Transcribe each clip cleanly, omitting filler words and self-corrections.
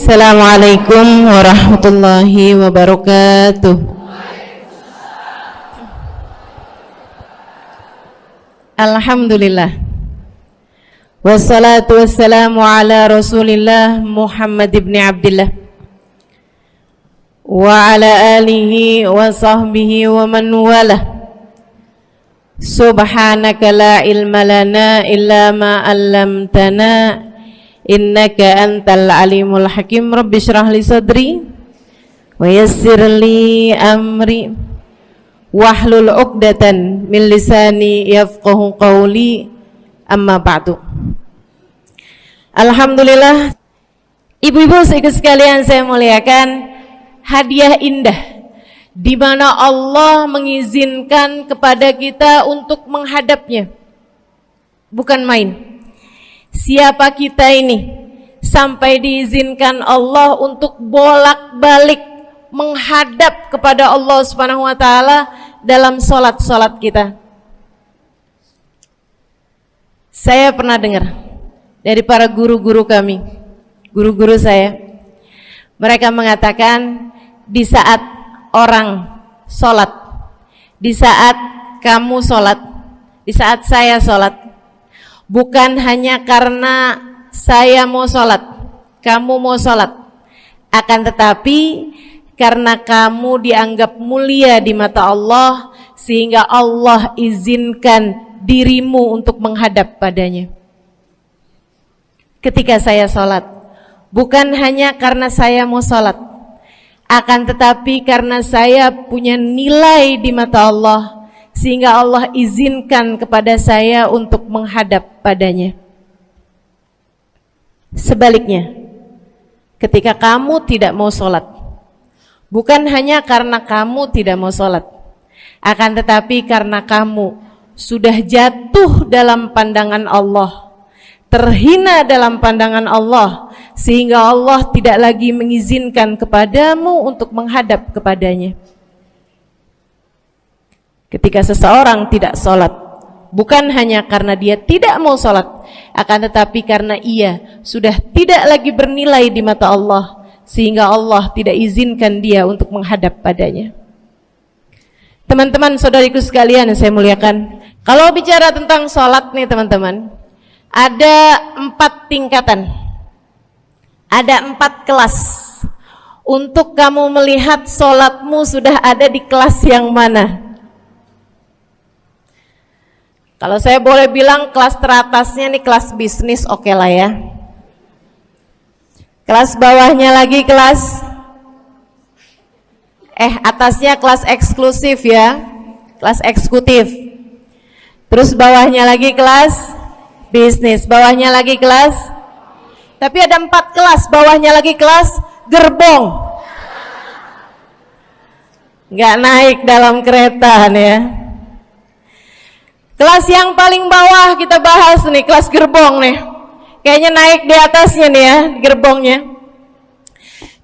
Assalamualaikum warahmatullahi wabarakatuh. Alhamdulillah. Wassalatu wassalamu ala Rasulillah Muhammad ibn Abdillah wa ala alihi wa sahbihi wa man walah. Subhanaka la ilma lana illa ma 'allamtana innaka antal alimul hakim. Rabbi shrah li sadri wa yassir li amri wahlul 'uqdatan min lisani yafqahu qawli. Amma ba'du. Alhamdulillah, ibu-ibu sekalian saya muliakan, hadiah indah di mana Allah mengizinkan kepada kita untuk menghadapnya. Bukan main. Siapa kita ini sampai diizinkan Allah untuk bolak-balik menghadap kepada Allah Subhanahu wa taala dalam salat-salat kita? Saya pernah dengar dari para guru-guru kami, guru-guru saya, mereka mengatakan di saat orang salat, di saat kamu salat, di saat saya salat, bukan hanya karena saya mau sholat, kamu mau sholat, akan tetapi karena kamu dianggap mulia di mata Allah, sehingga Allah izinkan dirimu untuk menghadap padanya. Ketika saya sholat, bukan hanya karena saya mau sholat, akan tetapi karena saya punya nilai di mata Allah, sehingga Allah izinkan kepada saya untuk menghadap padanya. Sebaliknya, ketika kamu tidak mau sholat, bukan hanya karena kamu tidak mau sholat, akan tetapi karena kamu sudah jatuh dalam pandangan Allah, terhina dalam pandangan Allah, sehingga Allah tidak lagi mengizinkan kepadamu untuk menghadap kepadanya. Ketika seseorang tidak sholat, bukan hanya karena dia tidak mau sholat, akan tetapi karena ia sudah tidak lagi bernilai di mata Allah, sehingga Allah tidak izinkan dia untuk menghadap padanya. Teman-teman, saudariku sekalian yang saya muliakan, kalau bicara tentang sholat nih teman-teman, ada 4 tingkatan, ada 4 kelas. Untuk kamu melihat sholatmu sudah ada di kelas yang mana? Kalau saya boleh bilang kelas teratasnya nih kelas bisnis, oke lah ya. Kelas bawahnya lagi kelas atasnya kelas eksklusif ya, kelas eksekutif. Terus bawahnya lagi kelas bisnis, bawahnya lagi kelas, tapi ada 4 kelas, bawahnya lagi kelas gerbong. Nggak naik dalam kereta nih ya. Kelas yang paling bawah kita bahas nih, kelas gerbong nih. Kayaknya naik di atasnya nih ya, gerbongnya.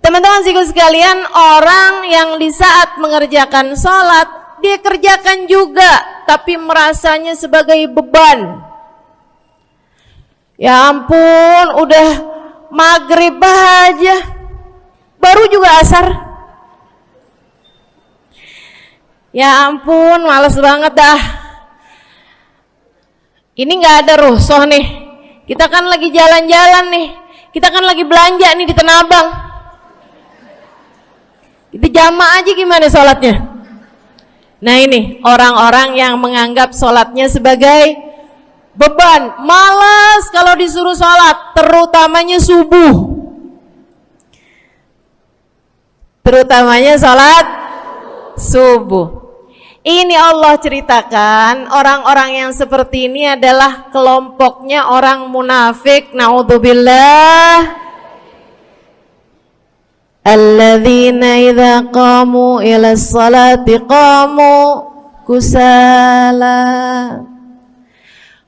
Teman-teman sekalian, orang yang di saat mengerjakan sholat, dia kerjakan juga, tapi merasanya sebagai beban. Ya ampun, udah maghrib aja, baru juga asar. Ya ampun, males banget dah. Ini nggak ada rusuh nih, kita kan lagi jalan-jalan nih, kita kan lagi belanja nih di Tanah Abang. Itu jamaah aja gimana sholatnya? Nah ini orang-orang yang menganggap sholatnya sebagai beban, malas kalau disuruh sholat, terutamanya subuh, terutamanya sholat subuh. Ini Allah ceritakan orang-orang yang seperti ini adalah kelompoknya orang munafik, naudzubillah. Alladzina idza qamu ila sholati qamu kusala.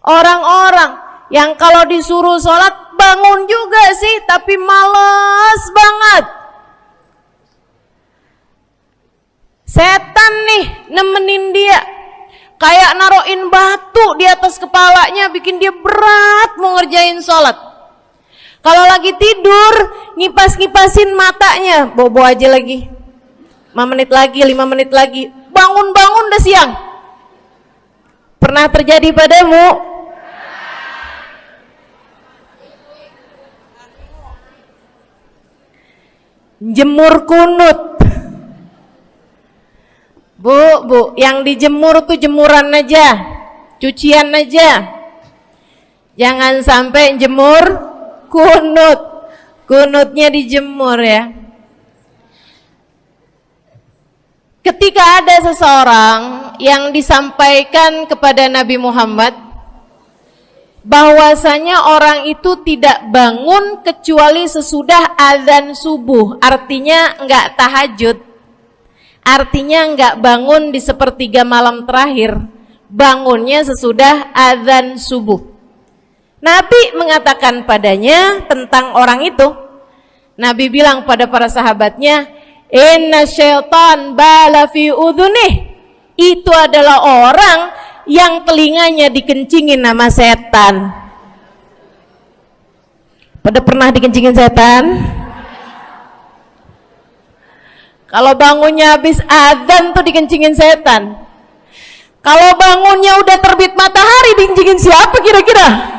Orang-orang yang kalau disuruh sholat bangun juga sih, tapi malas banget. Setan nih nemenin dia, kayak naroin batu di atas kepalanya, bikin dia berat mau ngerjain sholat. Kalau lagi tidur, ngipas-ngipasin matanya, bobo aja lagi. 5 menit lagi, 5 menit lagi. Bangun-bangun udah siang. Pernah terjadi padamu? Jemur kunut. Bu, yang dijemur tuh jemuran aja, cucian aja. Jangan sampai jemur kunut. Kunutnya dijemur ya. Ketika ada seseorang yang disampaikan kepada Nabi Muhammad bahwasanya orang itu tidak bangun kecuali sesudah azan subuh, artinya enggak tahajud, artinya enggak bangun di sepertiga malam terakhir, bangunnya sesudah azan subuh. Nabi mengatakan padanya tentang orang itu. Nabi bilang pada para sahabatnya, inna syaitan bala fi udhunih. Itu adalah orang yang telinganya dikencingin sama setan. Pada pernah dikencingin setan? Kalau bangunnya habis adzan tuh dikencingin setan. Kalau bangunnya udah terbit matahari dikencingin siapa kira-kira?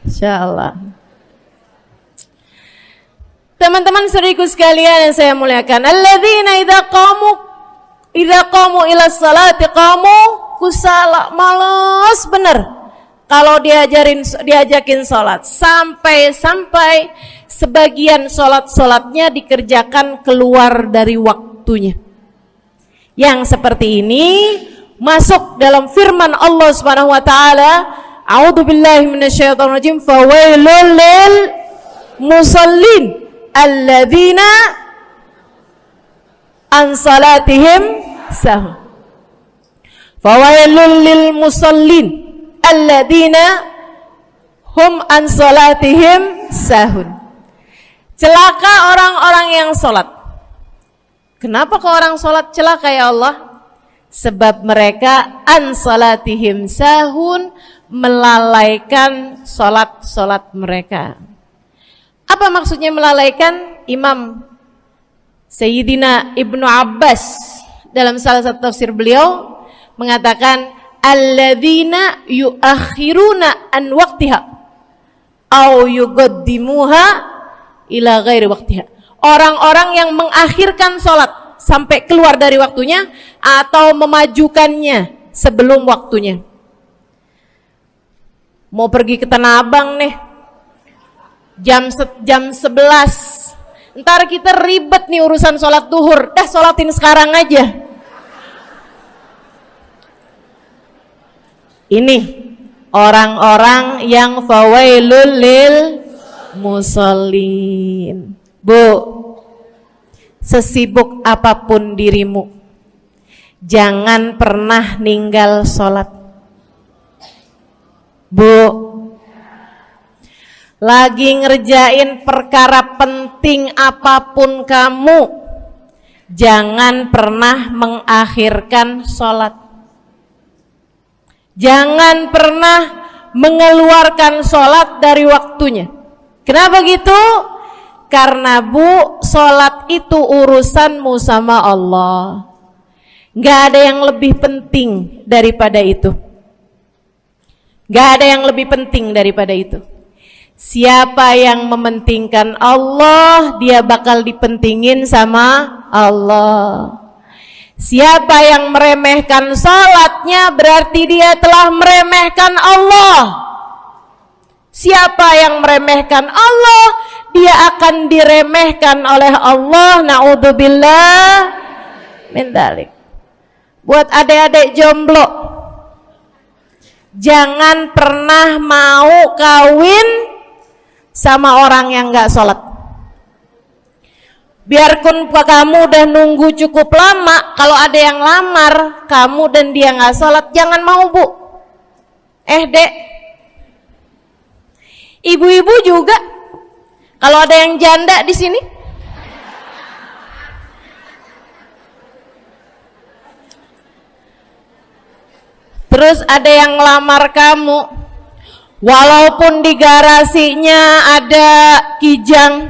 Insyaallah. Teman-teman saudariku sekalian yang saya muliakan, alladzina idza qamu ila salati qamu kusala, malas bener kalau diajakin salat, sampai sebagian salatnya dikerjakan keluar dari waktunya. Yang seperti ini masuk dalam firman Allah Subhanahu wa taala, a'udzubillahi minasyaitonir rajim, fawailul lil musallin alladzina an salatihim sahun. Fawailul lil musallin alladzina hum an salatihim sahun. Celaka orang-orang yang salat. Kenapa kok orang salat celaka ya Allah? Sebab mereka an salatihim sahun, melalaikan salat mereka. Apa maksudnya melalaikan? Imam Sayyidina Ibnu Abbas dalam salah satu tafsir beliau mengatakan, alladzina yuakhiruna an waqtiha au yuqaddimuha ila ghairi waqtiha. Orang-orang yang mengakhirkan salat sampai keluar dari waktunya atau memajukannya sebelum waktunya. Mau pergi ke Tanah Abang nih, jam 11, ntar kita ribet nih urusan sholat duhur, dah sholatin sekarang aja. Ini orang-orang yang fawailul lil musallin. Bu, sesibuk apapun dirimu, jangan pernah ninggal sholat. Bu, lagi ngerjain perkara penting apapun kamu, jangan pernah mengakhirkan sholat. Jangan pernah mengeluarkan sholat dari waktunya. Kenapa gitu? Karena bu, sholat itu urusanmu sama Allah. Gak ada yang lebih penting daripada itu. Gak ada yang lebih penting daripada itu. Siapa yang mementingkan Allah, dia bakal dipentingin sama Allah. Siapa yang meremehkan salatnya, berarti dia telah meremehkan Allah. Siapa yang meremehkan Allah, dia akan diremehkan oleh Allah. Na'udzubillah min dzalik. Buat adik-adik jomblo, jangan pernah mau kawin sama orang yang gak sholat. Biarpun kamu udah nunggu cukup lama, kalau ada yang lamar kamu dan dia gak sholat, jangan mau bu. Dek, ibu-ibu juga, kalau ada yang janda di sini, terus ada yang ngelamar kamu, Walaupun di garasinya ada kijang,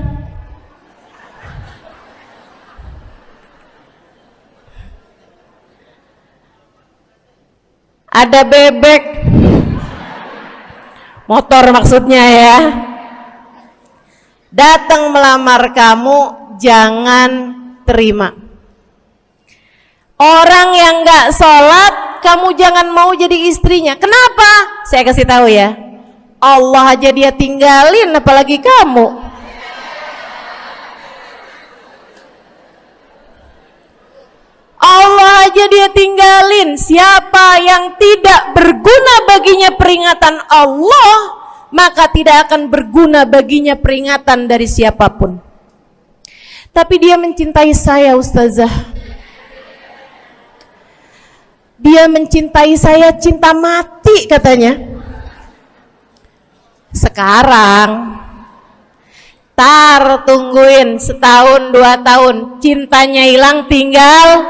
ada bebek, motor maksudnya ya, datang melamar kamu, jangan terima. Orang yang gak sholat, kamu jangan mau jadi istrinya. Kenapa? Saya kasih tahu ya, Allah aja dia tinggalin, apalagi kamu. Allah aja dia tinggalin. Siapa yang tidak berguna baginya peringatan Allah, maka tidak akan berguna baginya peringatan dari siapapun. Tapi dia mencintai saya, Ustazah. Dia mencintai saya cinta mati katanya. Sekarang tungguin setahun 2 tahun, cintanya hilang, tinggal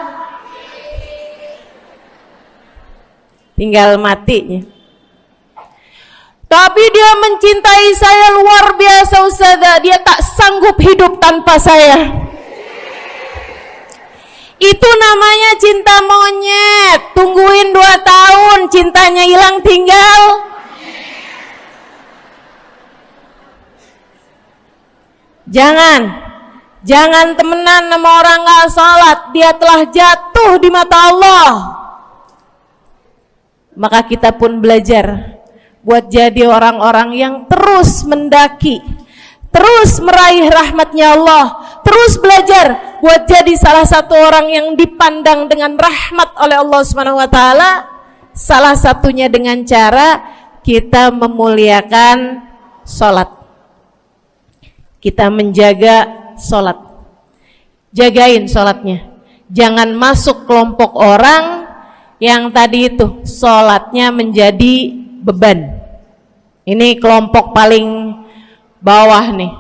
matinya. Tapi dia mencintai saya luar biasa, Ustazah. Dia tak sanggup hidup tanpa saya. Itu namanya cinta monyet. Tungguin 2 tahun, cintanya hilang, tinggal. Jangan temenan sama orang gak sholat. Dia telah jatuh di mata Allah. Maka kita pun belajar buat jadi orang-orang yang terus mendaki, terus meraih rahmatnya Allah, terus belajar buat jadi salah satu orang yang dipandang dengan rahmat oleh Allah Subhanahu wa taala. Salah satunya dengan cara kita memuliakan sholat, kita menjaga sholat. Jagain sholatnya, jangan masuk kelompok orang yang tadi itu sholatnya menjadi beban. Ini kelompok paling bawah nih,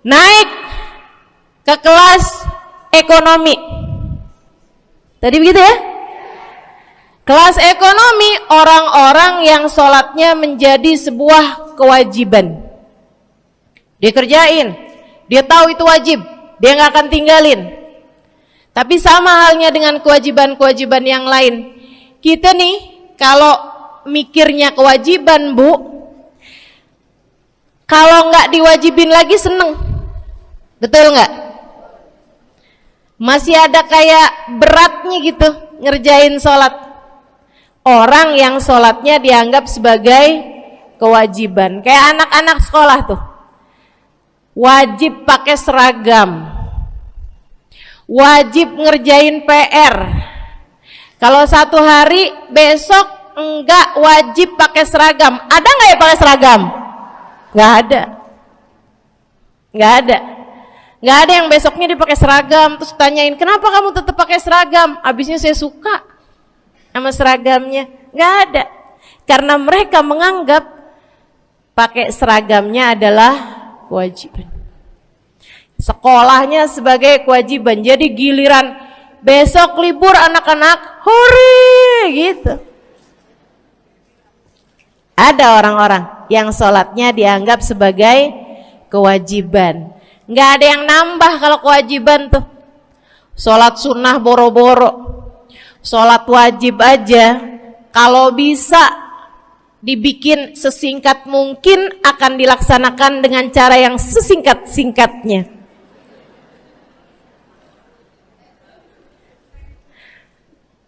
naik ke kelas ekonomi. Tadi begitu ya? Kelas ekonomi, orang-orang yang sholatnya menjadi sebuah kewajiban. Dia kerjain, dia tahu itu wajib, dia nggak akan tinggalin. Tapi sama halnya dengan kewajiban-kewajiban yang lain. Kita nih kalau mikirnya kewajiban, Bu, kalau nggak diwajibin lagi seneng, betul nggak? Masih ada kayak beratnya gitu ngerjain sholat. Orang yang sholatnya dianggap sebagai kewajiban, kayak anak-anak sekolah tuh, wajib pakai seragam, wajib ngerjain PR. Kalau 1 hari, besok enggak wajib pakai seragam. Ada nggak ya pakai seragam? Nggak ada. Nggak ada yang besoknya dipakai seragam. Terus tanyain, kenapa kamu tetap pakai seragam? Abisnya saya suka sama seragamnya. Nggak ada. Karena mereka menganggap pakai seragamnya adalah kewajiban. Sekolahnya sebagai kewajiban. Jadi giliran besok libur anak-anak, hore gitu. Ada orang-orang yang sholatnya dianggap sebagai kewajiban. Nggak ada yang nambah kalau kewajiban tuh. Sholat sunnah boro-boro, sholat wajib aja kalau bisa dibikin sesingkat mungkin akan dilaksanakan dengan cara yang sesingkat-singkatnya.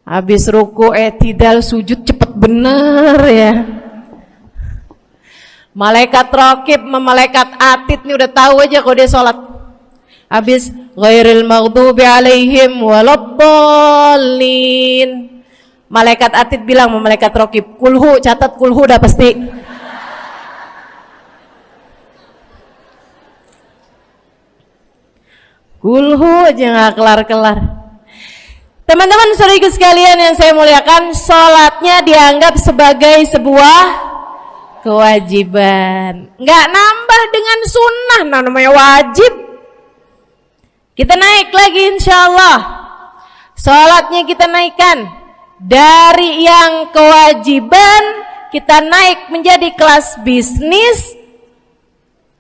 Habis ruku i'tidal sujud cepet bener ya. Malaikat raqib sama malaikat atid nih udah tahu aja kalau dia sholat. Habis ghairil maghdubi alaihim waladdallin, malaikat atid bilang sama malaikat raqib, kulhu, catat kulhu udah pasti. Kulhu aja nggak kelar-kelar. Teman-teman saudariku sekalian yang saya muliakan, sholatnya dianggap sebagai sebuah kewajiban, nggak nambah dengan sunnah, namanya wajib. Kita naik lagi insyaallah, sholatnya kita naikkan dari yang kewajiban kita naik menjadi kelas bisnis,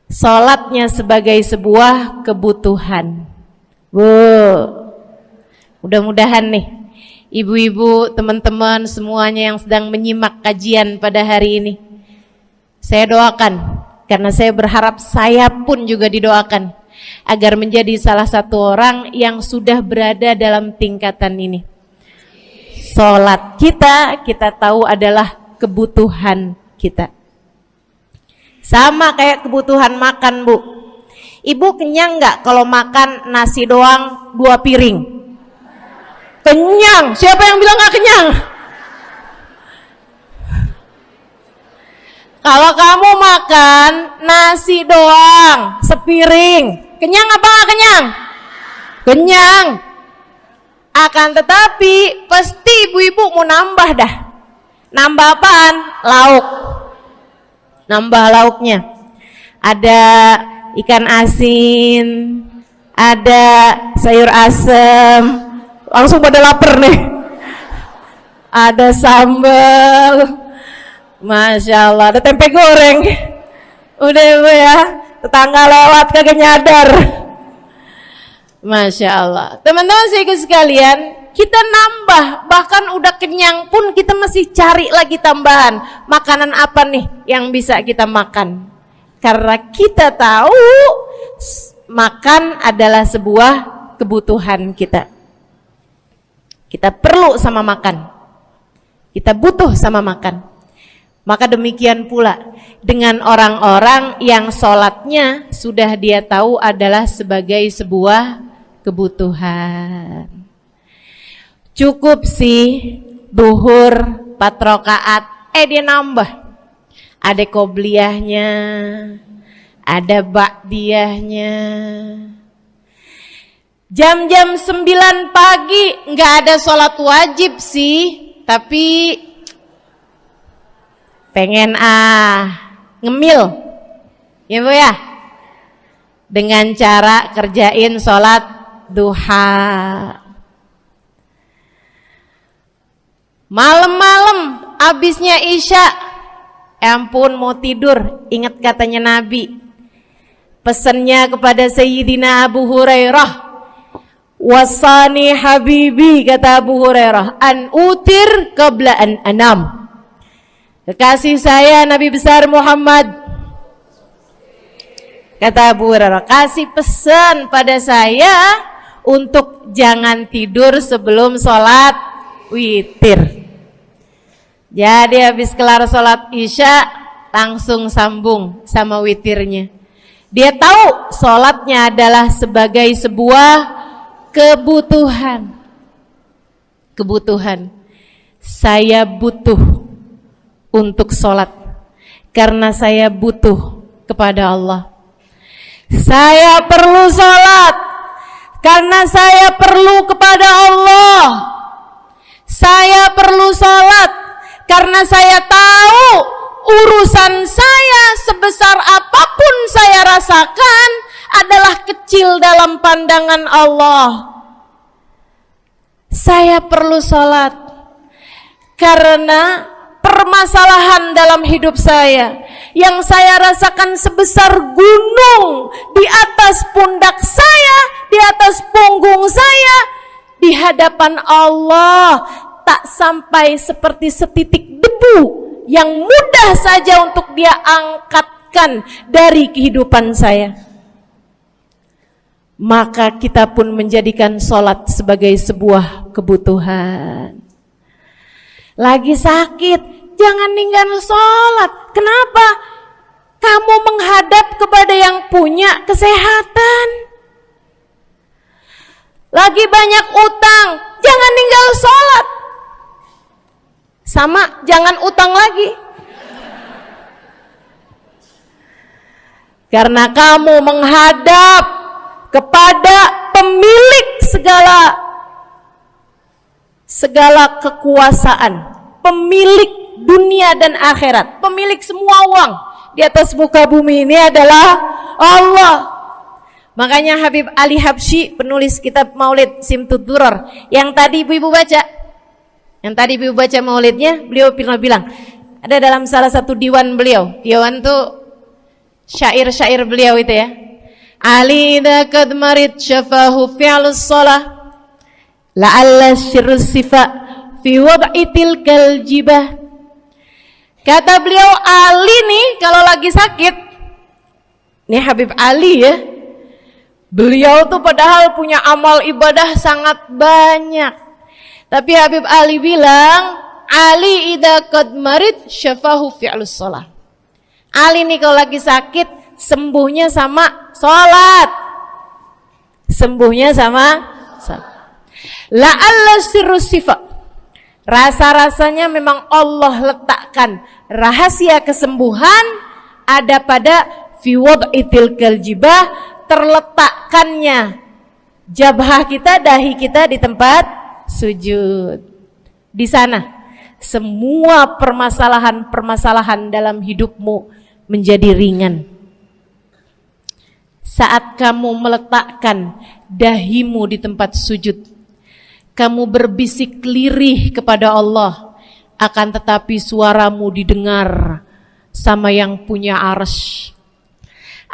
sholatnya sebagai sebuah kebutuhan. Mudah-mudahan nih ibu-ibu, teman-teman semuanya yang sedang menyimak kajian pada hari ini, saya doakan, karena saya berharap saya pun juga didoakan agar menjadi salah satu orang yang sudah berada dalam tingkatan ini. Sholat kita tahu adalah kebutuhan kita. Sama kayak kebutuhan makan, Bu. Ibu kenyang nggak kalau makan nasi doang 2 piring? Kenyang. Siapa yang bilang nggak kenyang? Kalau kamu makan nasi doang sepiring, kenyang apa nggak kenyang? Kenyang. Akan tetapi pasti ibu-ibu mau nambah dah. Nambah apaan? Lauk. Nambah lauknya. Ada ikan asin, ada sayur asem. Langsung pada lapar nih. Ada sambal. Masya Allah, ada tempe goreng. Udah ibu ya, tetangga lewat kagak nyadar. Masya Allah. Teman-teman saudara sekalian, kita nambah, bahkan udah kenyang pun kita masih cari lagi tambahan. Makanan apa nih yang bisa kita makan? Karena kita tahu makan adalah sebuah kebutuhan kita. Kita perlu sama makan. Kita butuh sama makan. Maka demikian pula dengan orang-orang yang sholatnya sudah dia tahu adalah sebagai sebuah kebutuhan. Cukup sih duhur 4 rakaat, dia nambah. Ada qobliyahnya, ada ba'diyahnya. Jam-jam 9 pagi nggak ada sholat wajib sih, tapi pengen ngemil, ya Bu ya, dengan cara kerjain sholat duha. Malam-malam abisnya isya, ampun mau tidur, ingat katanya Nabi, pesannya kepada Sayyidina Abu Hurairah, wasani habibi, kata Abu Hurairah, an utir qabla an anam. Kekasih saya Nabi besar Muhammad, kata Abu Hurairah, kasih pesan pada saya untuk jangan tidur sebelum sholat witir. Jadi habis kelar sholat isya langsung sambung sama witirnya. Dia tahu sholatnya adalah sebagai sebuah kebutuhan. Kebutuhan. Saya butuh untuk sholat karena saya butuh kepada Allah. Saya perlu sholat karena saya perlu kepada Allah. Saya perlu sholat karena saya tahu urusan saya sebesar apapun saya rasakan adalah kecil dalam pandangan Allah. Saya perlu sholat karena permasalahan dalam hidup saya yang saya rasakan sebesar gunung di atas pundak saya, di atas punggung saya, di hadapan Allah tak sampai seperti setitik debu yang mudah saja untuk dia angkatkan dari kehidupan saya. Maka kita pun menjadikan sholat sebagai sebuah kebutuhan. Lagi sakit, jangan ninggalin sholat. Kenapa? Kamu menghadap kepada yang punya kesehatan. Lagi banyak utang, jangan ninggal sholat. Sama, jangan utang lagi. Karena kamu menghadap kepada pemilik segala kekuasaan, pemilik dunia dan akhirat, pemilik semua uang di atas muka bumi ini adalah Allah. Makanya Habib Ali Habsyi, penulis kitab Maulid Simtud Durar, yang tadi ibu-ibu baca maulidnya, beliau pernah bilang, ada dalam salah satu diwan beliau. Diwan tuh syair-syair beliau itu ya. Ali idza qad marid syafahu fi'lus shalah la'alla syirrus sifa fi wad'i tilkal jibah. Kata beliau, Ali nih kalau lagi sakit, nih Habib Ali ya, beliau tuh padahal punya amal ibadah sangat banyak, tapi Habib Ali bilang, Ali idza qad marid syafahu fi'lus shalah. Ali nih kalau lagi sakit, sembuhnya sama sholat. Sembuhnya sama sholat. La'alla sirrus sifa. Rasa-rasanya memang Allah letakkan rahasia kesembuhan ada pada fi wad'i tilkal jibah, terletakkannya jabhah kita, dahi kita di tempat sujud. Di sana semua permasalahan-permasalahan dalam hidupmu menjadi ringan. Saat kamu meletakkan dahimu di tempat sujud, kamu berbisik lirih kepada Allah, akan tetapi suaramu didengar sama yang punya arsy.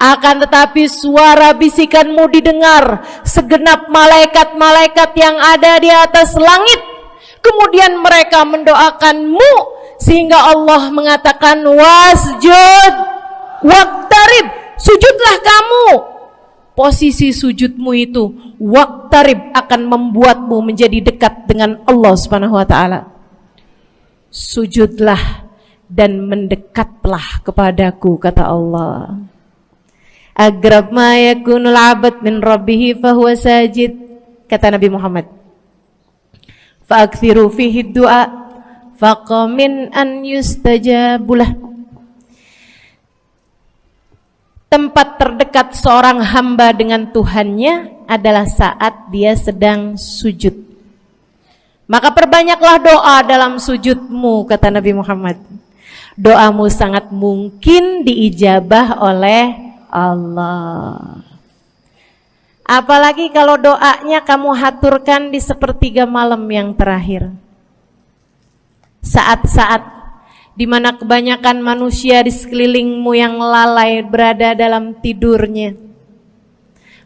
Akan tetapi suara bisikanmu didengar segenap malaikat-malaikat yang ada di atas langit. Kemudian mereka mendoakanmu sehingga Allah mengatakan wasjud waqtarib, sujudlah kamu. Posisi sujudmu itu waqtarib akan membuatmu menjadi dekat dengan Allah Subhanahu wa taala. Sujudlah dan mendekatlah kepadaku, kata Allah. Agrab ma yakunul 'abd min rabbih fa huwa sajid, kata Nabi Muhammad. Fa'akthiru fihi du'a faqamin an yustajabulah. Tempat terdekat seorang hamba dengan Tuhannya adalah saat dia sedang sujud. Maka perbanyaklah doa dalam sujudmu, kata Nabi Muhammad. Doamu sangat mungkin diijabah oleh Allah. Apalagi kalau doanya kamu haturkan di sepertiga malam yang terakhir. Saat-saat di mana kebanyakan manusia di sekelilingmu yang lalai berada dalam tidurnya,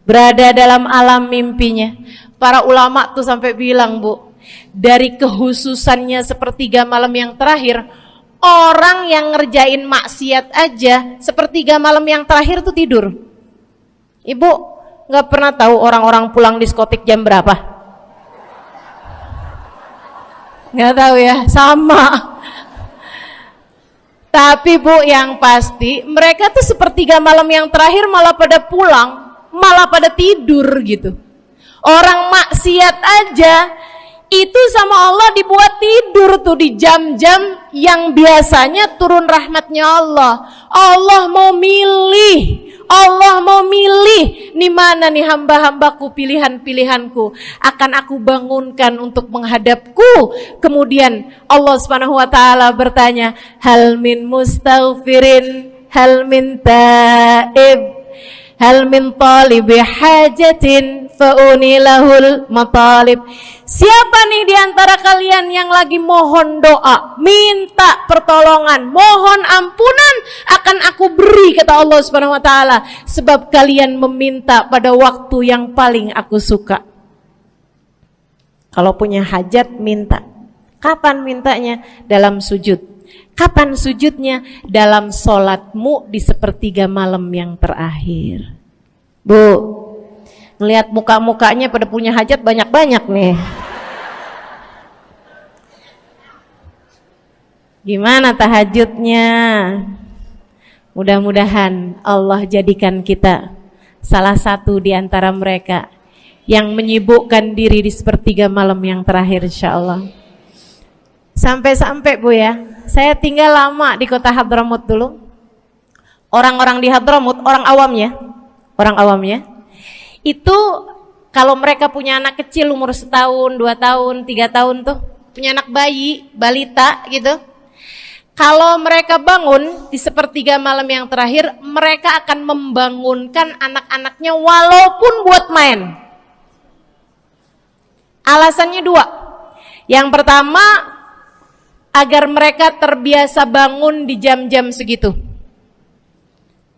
berada dalam alam mimpinya. Para ulama tuh sampai bilang, Bu, dari kehususannya sepertiga malam yang terakhir, orang yang ngerjain maksiat aja sepertiga malam yang terakhir tuh tidur. Ibu nggak pernah tahu orang-orang pulang diskotik jam berapa? Nggak tahu ya, sama. Tapi Bu, yang pasti mereka tuh sepertiga malam yang terakhir malah pada pulang, malah pada tidur gitu. Orang maksiat aja itu sama Allah dibuat tidur tuh di jam-jam yang biasanya turun rahmatnya Allah. Allah mau milih nih mana nih hamba-hambaku, pilihan-pilihanku akan aku bangunkan untuk menghadapku. Kemudian Allah Subhanahu wa taala bertanya, hal min mustaghfirin, hal min taib, hal min talibi hajatin faunilahul matalib. Siapa nih di antara kalian yang lagi mohon doa, minta pertolongan, mohon ampunan, akan aku beri, kata Allah Subhanahu wa taala, sebab kalian meminta pada waktu yang paling aku suka. Kalau punya hajat minta. Kapan mintanya? Dalam sujud. Kapan sujudnya? Dalam sholatmu di sepertiga malam yang terakhir. Bu, ngelihat muka-mukanya pada punya hajat banyak-banyak nih. Gimana tahajudnya? Mudah-mudahan Allah jadikan kita salah satu di antara mereka yang menyibukkan diri di sepertiga malam yang terakhir, insyaallah. Sampai-sampai Bu ya, saya tinggal lama di kota Hadramut dulu. Orang-orang di Hadramut, orang awamnya, itu kalau mereka punya anak kecil umur 1 tahun, 2 tahun, 3 tahun tuh, punya anak bayi, balita gitu. Kalau mereka bangun di sepertiga malam yang terakhir, mereka akan membangunkan anak-anaknya walaupun buat main. Alasannya 2. Yang pertama, agar mereka terbiasa bangun di jam-jam segitu.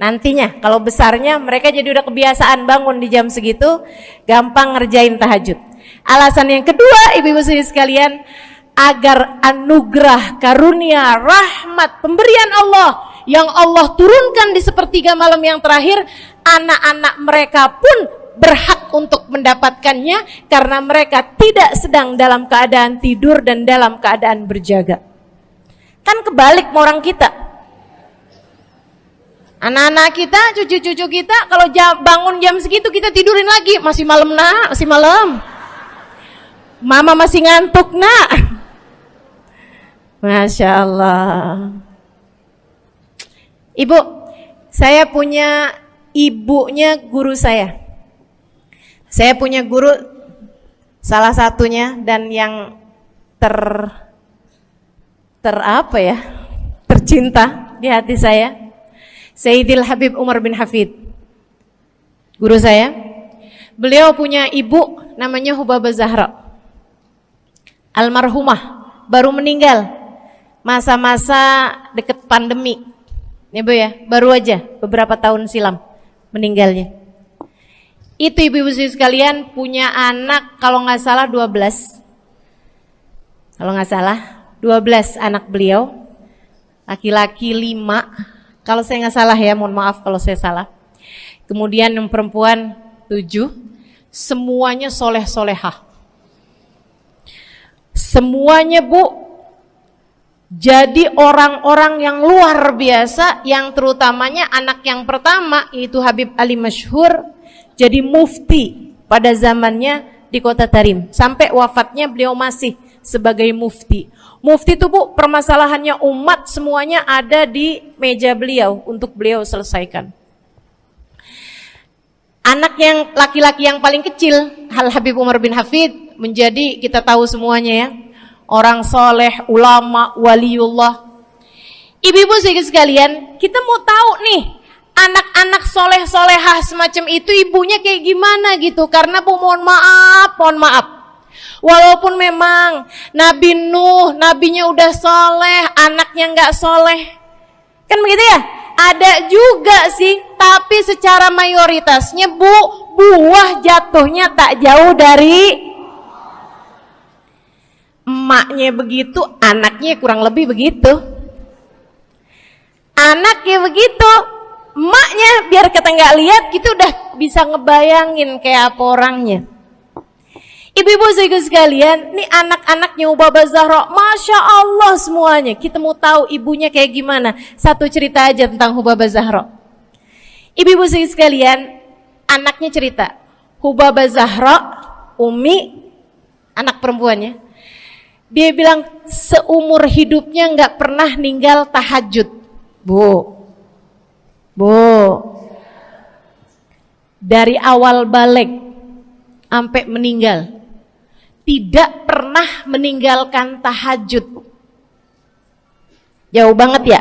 Nantinya kalau besarnya mereka jadi udah kebiasaan bangun di jam segitu, gampang ngerjain tahajud. Alasan yang kedua, ibu-ibu sekalian, agar anugerah, karunia, rahmat, pemberian Allah yang Allah turunkan di sepertiga malam yang terakhir, anak-anak mereka pun berhak untuk mendapatkannya karena mereka tidak sedang dalam keadaan tidur dan dalam keadaan berjaga. Kan kebalik sama orang kita. Anak-anak kita, cucu-cucu kita kalau bangun jam segitu kita tidurin lagi, masih malam nak, masih malam. Mama masih ngantuk nak. Masya Allah. Ibu, saya punya ibunya guru saya. Saya punya guru salah satunya dan yang tercinta di hati saya, Sayyidil Habib Umar bin Hafid. Guru saya. Beliau punya ibu namanya Hubabah Zahra. Almarhumah, baru meninggal masa-masa deket pandemi. Ya Bu ya, baru aja beberapa tahun silam meninggalnya. Itu ibu-ibu sekalian punya anak kalau nggak salah 12. Kalau nggak salah 12 anak beliau. Laki-laki 5. Kalau saya nggak salah ya, mohon maaf kalau saya salah. Kemudian yang perempuan 7. Semuanya soleh-solehah. Semuanya Bu jadi orang-orang yang luar biasa, yang terutamanya anak yang pertama yaitu Habib Ali Masyhur jadi mufti pada zamannya di kota Tarim. Sampai wafatnya beliau masih sebagai mufti. Mufti itu Bu, permasalahannya umat semuanya ada di meja beliau untuk beliau selesaikan. Anak yang laki-laki yang paling kecil, Al Habib Umar bin Hafid, menjadi kita tahu semuanya ya, orang soleh, ulama, waliullah. Ibu-ibu sekalian, kita mau tahu nih, anak-anak soleh-solehah semacam itu ibunya kayak gimana gitu. Karena Bu, mohon maaf, walaupun memang Nabi Nuh, nabinya udah soleh, anaknya nggak soleh, kan begitu ya? Ada juga sih, tapi secara mayoritasnya Bu, buah jatuhnya tak jauh dari emaknya begitu, anaknya kurang lebih begitu. Anaknya begitu, emaknya biar kita nggak lihat, kita udah bisa ngebayangin kayak apa orangnya. Ibu-ibu sekalian, nih anak-anaknya Hubabah Zahra, Masya Allah semuanya. Kita mau tahu ibunya kayak gimana. Satu cerita aja tentang Hubabah Zahra. Ibu-ibu sekalian, anaknya cerita, Hubabah Zahra, Umi, anak perempuannya, dia bilang seumur hidupnya nggak pernah ninggal tahajud. Bu, dari awal balik sampai meninggal, tidak pernah meninggalkan tahajud. Jauh banget ya?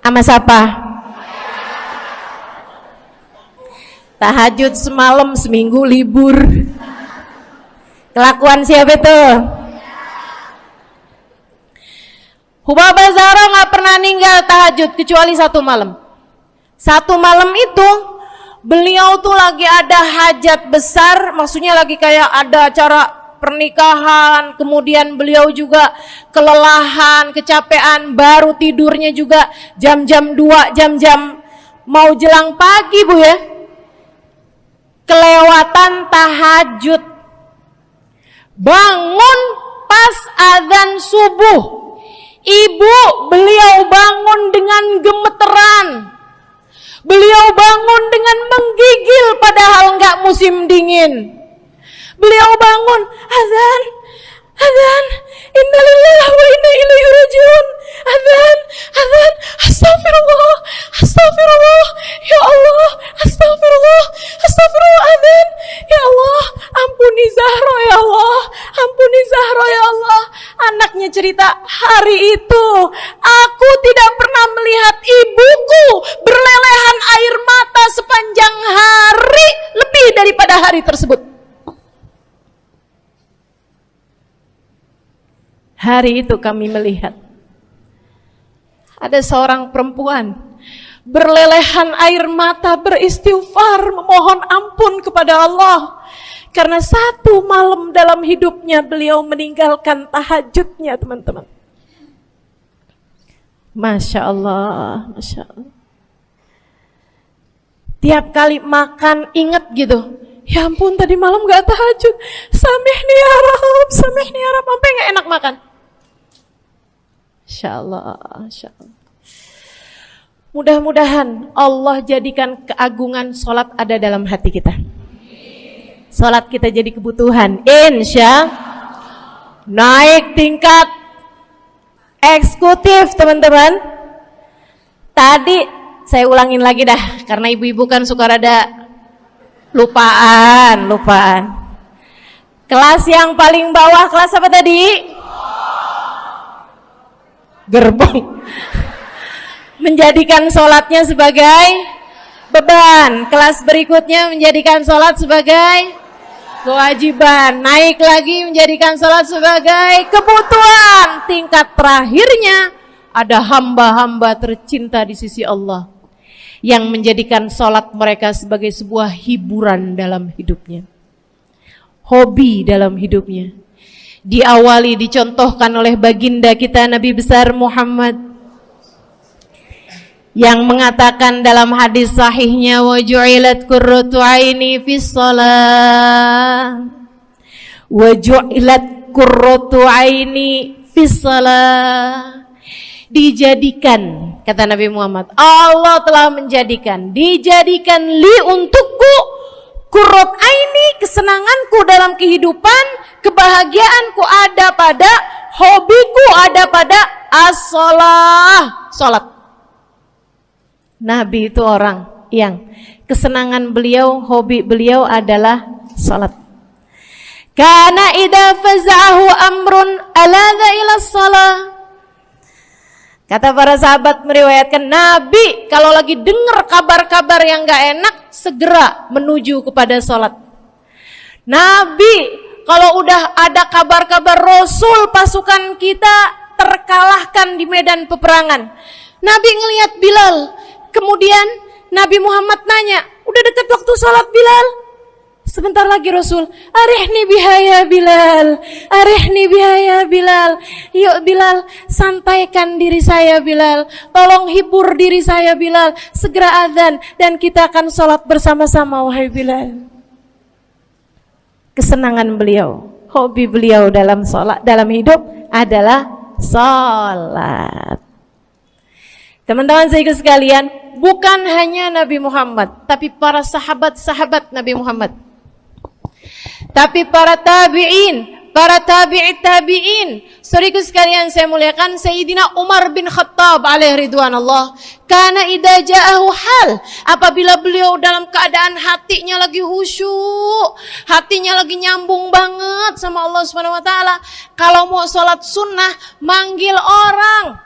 Sama siapa? Tahajud semalam, seminggu libur. Kelakuan siapa itu? Hubabah Zahra gak pernah ninggal tahajud kecuali satu malam. Satu malam itu beliau tuh lagi ada hajat besar, maksudnya lagi kayak ada acara pernikahan, kemudian beliau juga kelelahan, kecapean, baru tidurnya juga jam-jam 2, jam-jam mau jelang pagi Bu ya. Kelewatan tahajud. Bangun pas azan subuh. Ibu, beliau bangun dengan gemeteran. Beliau bangun dengan menggigil padahal nggak musim dingin. Beliau bangun, azan, innalillahi wa inna ilaihi rajiun. Azan, astagfirullah, ya Allah, astagfirullah, azan, ya Allah, ampuni Zahra ya Allah, ampuni Zahra ya Allah. Anaknya cerita, hari itu aku tidak pernah melihat ibuku berlelehan air mata sepanjang hari lebih daripada hari tersebut. Hari itu kami melihat ada seorang perempuan berlelehan air mata beristighfar memohon ampun kepada Allah karena satu malam dalam hidupnya beliau meninggalkan tahajudnya, teman-teman. Masya Allah, Masya Allah. Tiap kali makan ingat gitu, ya ampun tadi malam gak tahajud, samihni ya Rab, samihni ya Rab, sampai gak enak makan. Masya Allah, Masya Allah. Mudah-mudahan Allah jadikan keagungan sholat ada dalam hati kita. Sholat kita jadi kebutuhan, insya naik tingkat eksekutif, teman-teman. Tadi saya ulangin lagi dah, karena ibu-ibu kan suka rada lupaan. Kelas yang paling bawah, kelas apa tadi? Gerbong. Menjadikan sholatnya sebagai beban. Kelas berikutnya menjadikan sholat sebagai kewajiban. Naik lagi menjadikan sholat sebagai kebutuhan. Tingkat terakhirnya ada hamba-hamba tercinta di sisi Allah yang menjadikan sholat mereka sebagai sebuah hiburan dalam hidupnya, hobi dalam hidupnya. Diawali, dicontohkan oleh baginda kita Nabi besar Muhammad yang mengatakan dalam hadis sahihnya, wa ju'ilat qurratu aini fis shalah, wa ju'ilat qurratu aini fis shalah. Dijadikan, kata Nabi Muhammad, Allah telah menjadikan, dijadikan li untukku qurrat aini, kesenanganku dalam kehidupan, kebahagiaanku ada pada, hobiku ada pada as-shalah, salat. Nabi itu orang yang kesenangan beliau, hobi beliau adalah salat. Kana idza faza'ahu amrun aladha ila shalah. Kata para sahabat meriwayatkan, Nabi kalau lagi dengar kabar-kabar yang gak enak segera menuju kepada salat. Nabi kalau udah ada kabar-kabar Rasul pasukan kita terkalahkan di medan peperangan, Nabi ngelihat Bilal. Kemudian Nabi Muhammad nanya, udah dekat waktu sholat Bilal? Sebentar lagi Rasul, arihni bihaya Bilal, arihni bihaya Bilal. Yuk Bilal, santaikan diri saya Bilal, tolong hibur diri saya Bilal. Segera azan dan kita akan sholat bersama-sama wahai Bilal. Kesenangan beliau, hobi beliau dalam sholat, dalam hidup adalah sholat. Teman-teman saya sekalian, bukan hanya Nabi Muhammad, tapi para sahabat-sahabat Nabi Muhammad, tapi para tabi'in, para tabi'it tabi'in. Saudaraku sekalian saya muliakan, Sayyidina Umar bin Khattab alaihi ridwanullah, karena idza ja'ahu hal, apabila beliau dalam keadaan hatinya lagi khusyuk, hatinya lagi nyambung banget sama Allah Subhanahu wa taala, kalau mau sholat sunnah manggil orang.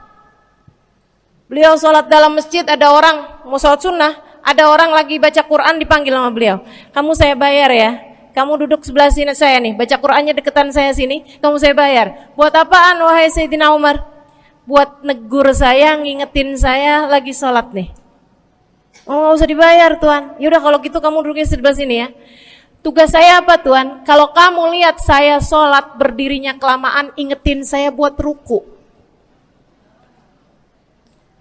Beliau sholat dalam masjid, ada orang mau sholat sunnah, ada orang lagi baca Quran dipanggil sama beliau. Kamu saya bayar ya, kamu duduk sebelah sini saya nih, baca Qurannya deketan saya sini, kamu saya bayar. Buat apaan wahai Sayyidina Umar? Buat negur saya, ngingetin saya lagi sholat nih. Oh gak usah dibayar Tuan. Yaudah kalau gitu kamu duduknya sebelah sini ya. Tugas saya apa Tuan? Kalau kamu lihat saya sholat berdirinya kelamaan, ingetin saya buat ruku.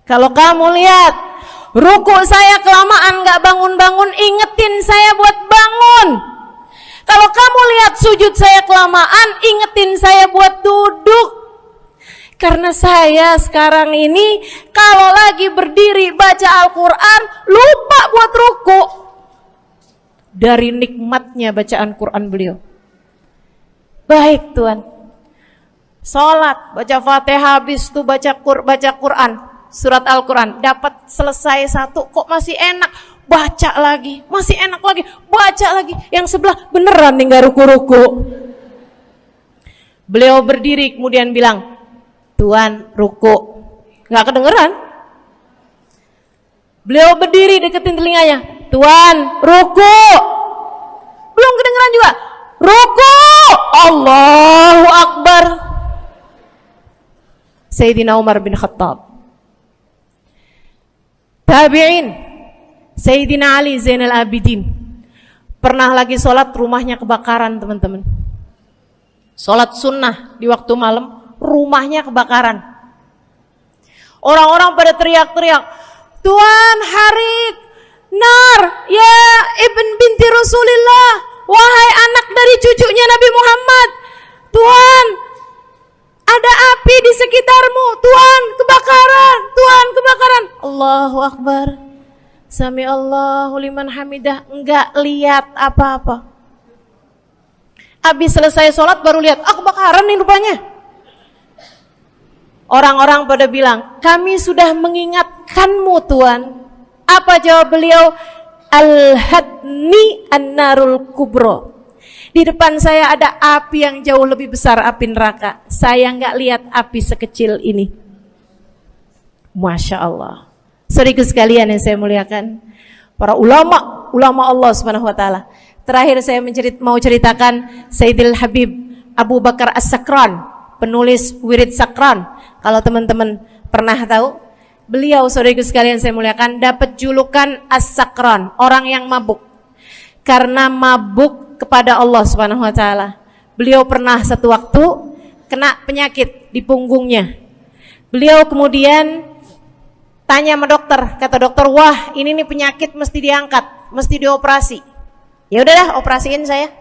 Kalau kamu lihat ruku saya kelamaan gak bangun-bangun, ingetin saya buat bangun. Kalau kamu lihat sujud saya kelamaan, ingetin saya buat duduk. Karena saya sekarang ini kalau lagi berdiri baca Al-Quran lupa buat ruku. Dari nikmatnya bacaan Quran beliau. Baik Tuan, sholat, baca Fatihah, habis itu baca Quran, surat Al-Quran, dapat selesai satu, kok masih enak, baca lagi, masih enak lagi, baca lagi, yang sebelah beneran nih gak ruku-ruku. Beliau berdiri kemudian bilang, Tuan ruku, gak kedengeran. Beliau berdiri deketin telinganya, Tuan ruku, belum kedengeran juga, ruku, Allahu Akbar. Sayyidina Umar bin Khattab. Tabi'in, Sayyidina Ali Zainal Abidin. Pernah lagi sholat, rumahnya kebakaran, teman-teman. Sholat sunnah di waktu malam, rumahnya kebakaran. Orang-orang pada teriak-teriak, Tuhan, harik, nar, ya ibn binti Rasulillah, wahai anak dari cucunya Nabi Muhammad. Tuhan, ada api di sekitarmu. Tuhan, kebakaran. Tuhan, kebakaran. Allahu Akbar. Sami Allahu liman hamidah. Enggak lihat apa-apa. Habis selesai sholat baru lihat, kebakaran nih rupanya. Orang-orang pada bilang, kami sudah mengingatkanmu Tuhan. Apa jawab beliau? Al-hadni an-narul kubro. Di depan saya ada api yang jauh lebih besar, api neraka. Saya nggak lihat api sekecil ini. Masya Allah. Saudaraku sekalian yang saya muliakan, para ulama Allah Subhanahu Wa Taala. Terakhir saya mau ceritakan Sayyidil Habib Abu Bakar As-Sakran, penulis Wirid Sakran. Kalau teman-teman pernah tahu, beliau, saudaraku sekalian saya muliakan, dapat julukan As-Sakran, orang yang mabuk. Karena mabuk kepada Allah Subhanahu Wa Taala. Beliau pernah satu waktu kena penyakit di punggungnya. Beliau kemudian tanya sama dokter, kata dokter, wah ini nih penyakit mesti diangkat, mesti dioperasi. Ya udahlah, operasiin saya.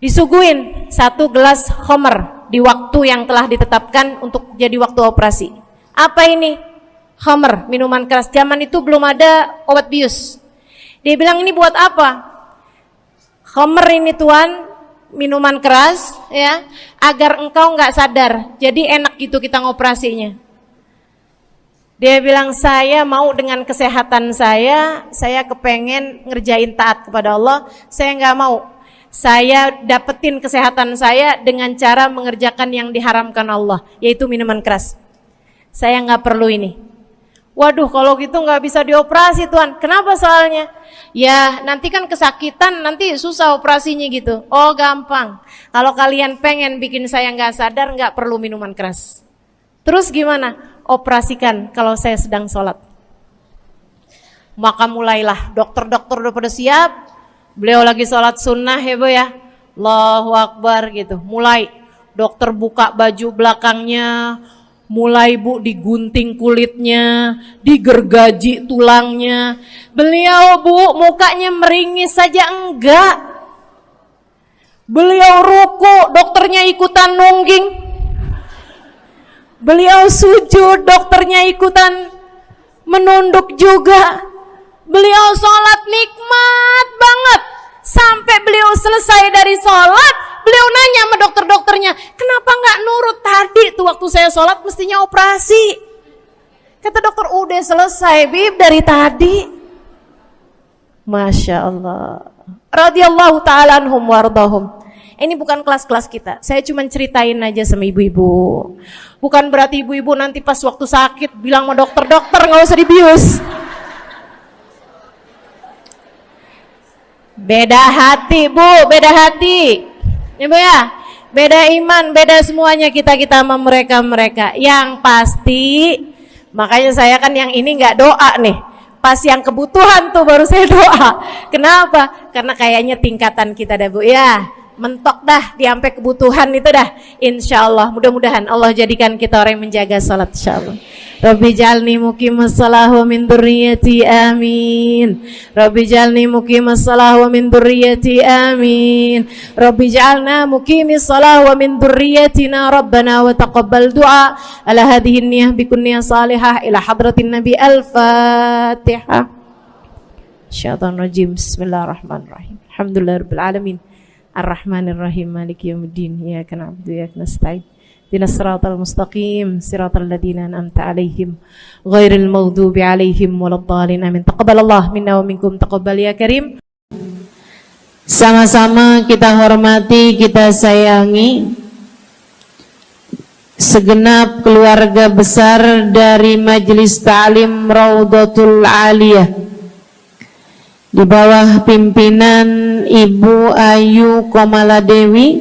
Disuguhin 1 gelas khamr di waktu yang telah ditetapkan untuk jadi waktu operasi. Apa ini? Khamr, minuman keras. Zaman itu belum ada obat bius. Dia bilang, ini buat apa? Khamr ini Tuhan, minuman keras, ya, agar engkau nggak sadar. Jadi enak gitu kita ngoperasinya. Dia bilang, saya mau dengan kesehatan saya kepengen ngerjain taat kepada Allah. Saya nggak mau. Saya dapetin kesehatan saya dengan cara mengerjakan yang diharamkan Allah, yaitu minuman keras. Saya nggak perlu ini. Waduh, kalau gitu nggak bisa dioperasi Tuhan. Kenapa soalnya? Ya nanti kan kesakitan, nanti susah operasinya gitu. Oh gampang. Kalau kalian pengen bikin saya nggak sadar, nggak perlu minuman keras. Terus gimana? Operasikan kalau saya sedang sholat. Maka mulailah, dokter-dokter udah pada siap. Beliau lagi sholat sunnah ya Bu ya. Allahu Akbar gitu. Mulai dokter buka baju belakangnya. Mulai Bu digunting kulitnya, digergaji tulangnya. Beliau Bu mukanya meringis saja enggak. Beliau ruku, dokternya ikutan nungging. Beliau sujud, dokternya ikutan menunduk juga. Beliau sholat nikmat banget. Sampai beliau selesai dari sholat, beliau nanya sama dokter-dokternya, kenapa nggak nurut tadi tuh waktu saya sholat mestinya operasi? Kata dokter, udah selesai Bib dari tadi. Masya Allah. Radiyallahu ta'ala anhum wardahum. Ini bukan kelas-kelas kita. Saya cuma ceritain aja sama ibu-ibu. Bukan berarti ibu-ibu nanti pas waktu sakit bilang sama dokter-dokter nggak usah dibius. Beda hati Bu, beda hati. Ibu ya, beda iman, beda semuanya kita sama mereka. Yang pasti, makanya saya kan yang ini nggak doa nih. Pas yang kebutuhan tuh baru saya doa. Kenapa? Karena kayaknya tingkatan kita dah Bu ya. Mentok dah di sampai kebutuhan itu dah. Insya Allah, mudah-mudahan Allah jadikan kita orang yang menjaga salat insya Allah. Rabbi jalni muqimas salah wa min dzurriyyati amin. Rabbi jalni muqimas salah wa min dzurriyyati amin. Rabbi jalna muqimis salah wa min dzurriyyatina rabbana wa taqabbal du'a ala hadhihi niyyah bi kunniyah salihah ila hadratin nabi al-fatihah. Syaitanir rajim. Bismillahirrahmanirrahim. Alhamdulillahirabbil alamin. Ar-Rahmanir-Rahim, Maliki Yaumiddin, Iyyaka na'budu wa iyyaka nasta'in. Ihdinas siratal mustaqim, siratal ladzina an'amta 'alaihim, ghairil maghdubi 'alaihim waladdallin. Amin. Taqabbalallahu minna wa minkum, taqabbal ya karim. Sama-sama kita hormati, kita sayangi segenap keluarga besar dari Majelis Ta'lim Raudhatul Aliyah di bawah pimpinan Ibu Ayu Komaladewi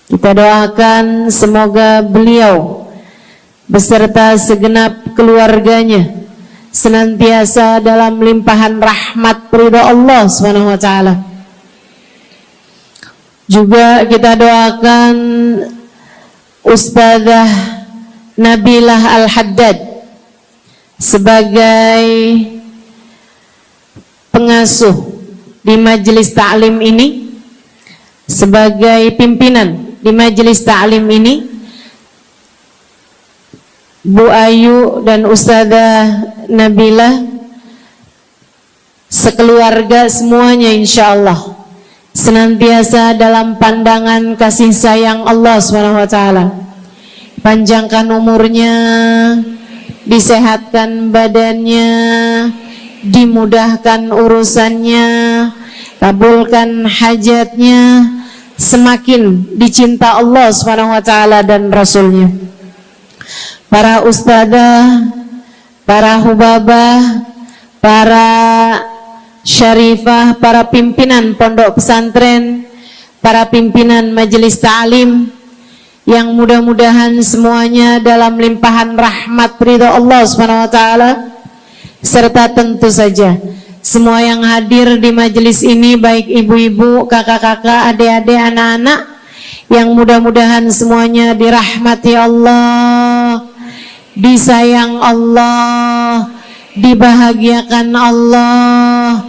Kita doakan semoga beliau beserta segenap keluarganya senantiasa dalam limpahan rahmat ridha Allah Subhanahu wa taala. Juga kita doakan Ustazah Nabilah Al-Haddad sebagai pengasuh di majelis ta'lim ini, sebagai pimpinan di majelis ta'lim ini, Bu Ayu dan Ustazah Nabilah sekeluarga semuanya insyaallah senantiasa dalam pandangan kasih sayang Allah SWT. Panjangkan umurnya, disehatkan badannya, dimudahkan urusannya, kabulkan hajatnya, semakin dicinta Allah SWT dan Rasulnya. Para ustadzah, para hubabah, para syarifah, para pimpinan pondok pesantren, para pimpinan majelis ta'lim, yang mudah-mudahan semuanya dalam limpahan rahmat ridha Allah SWT, serta tentu saja semua yang hadir di majelis ini, baik ibu-ibu, kakak-kakak, adik-adik, anak-anak, yang mudah-mudahan semuanya dirahmati Allah, disayang Allah, dibahagiakan Allah,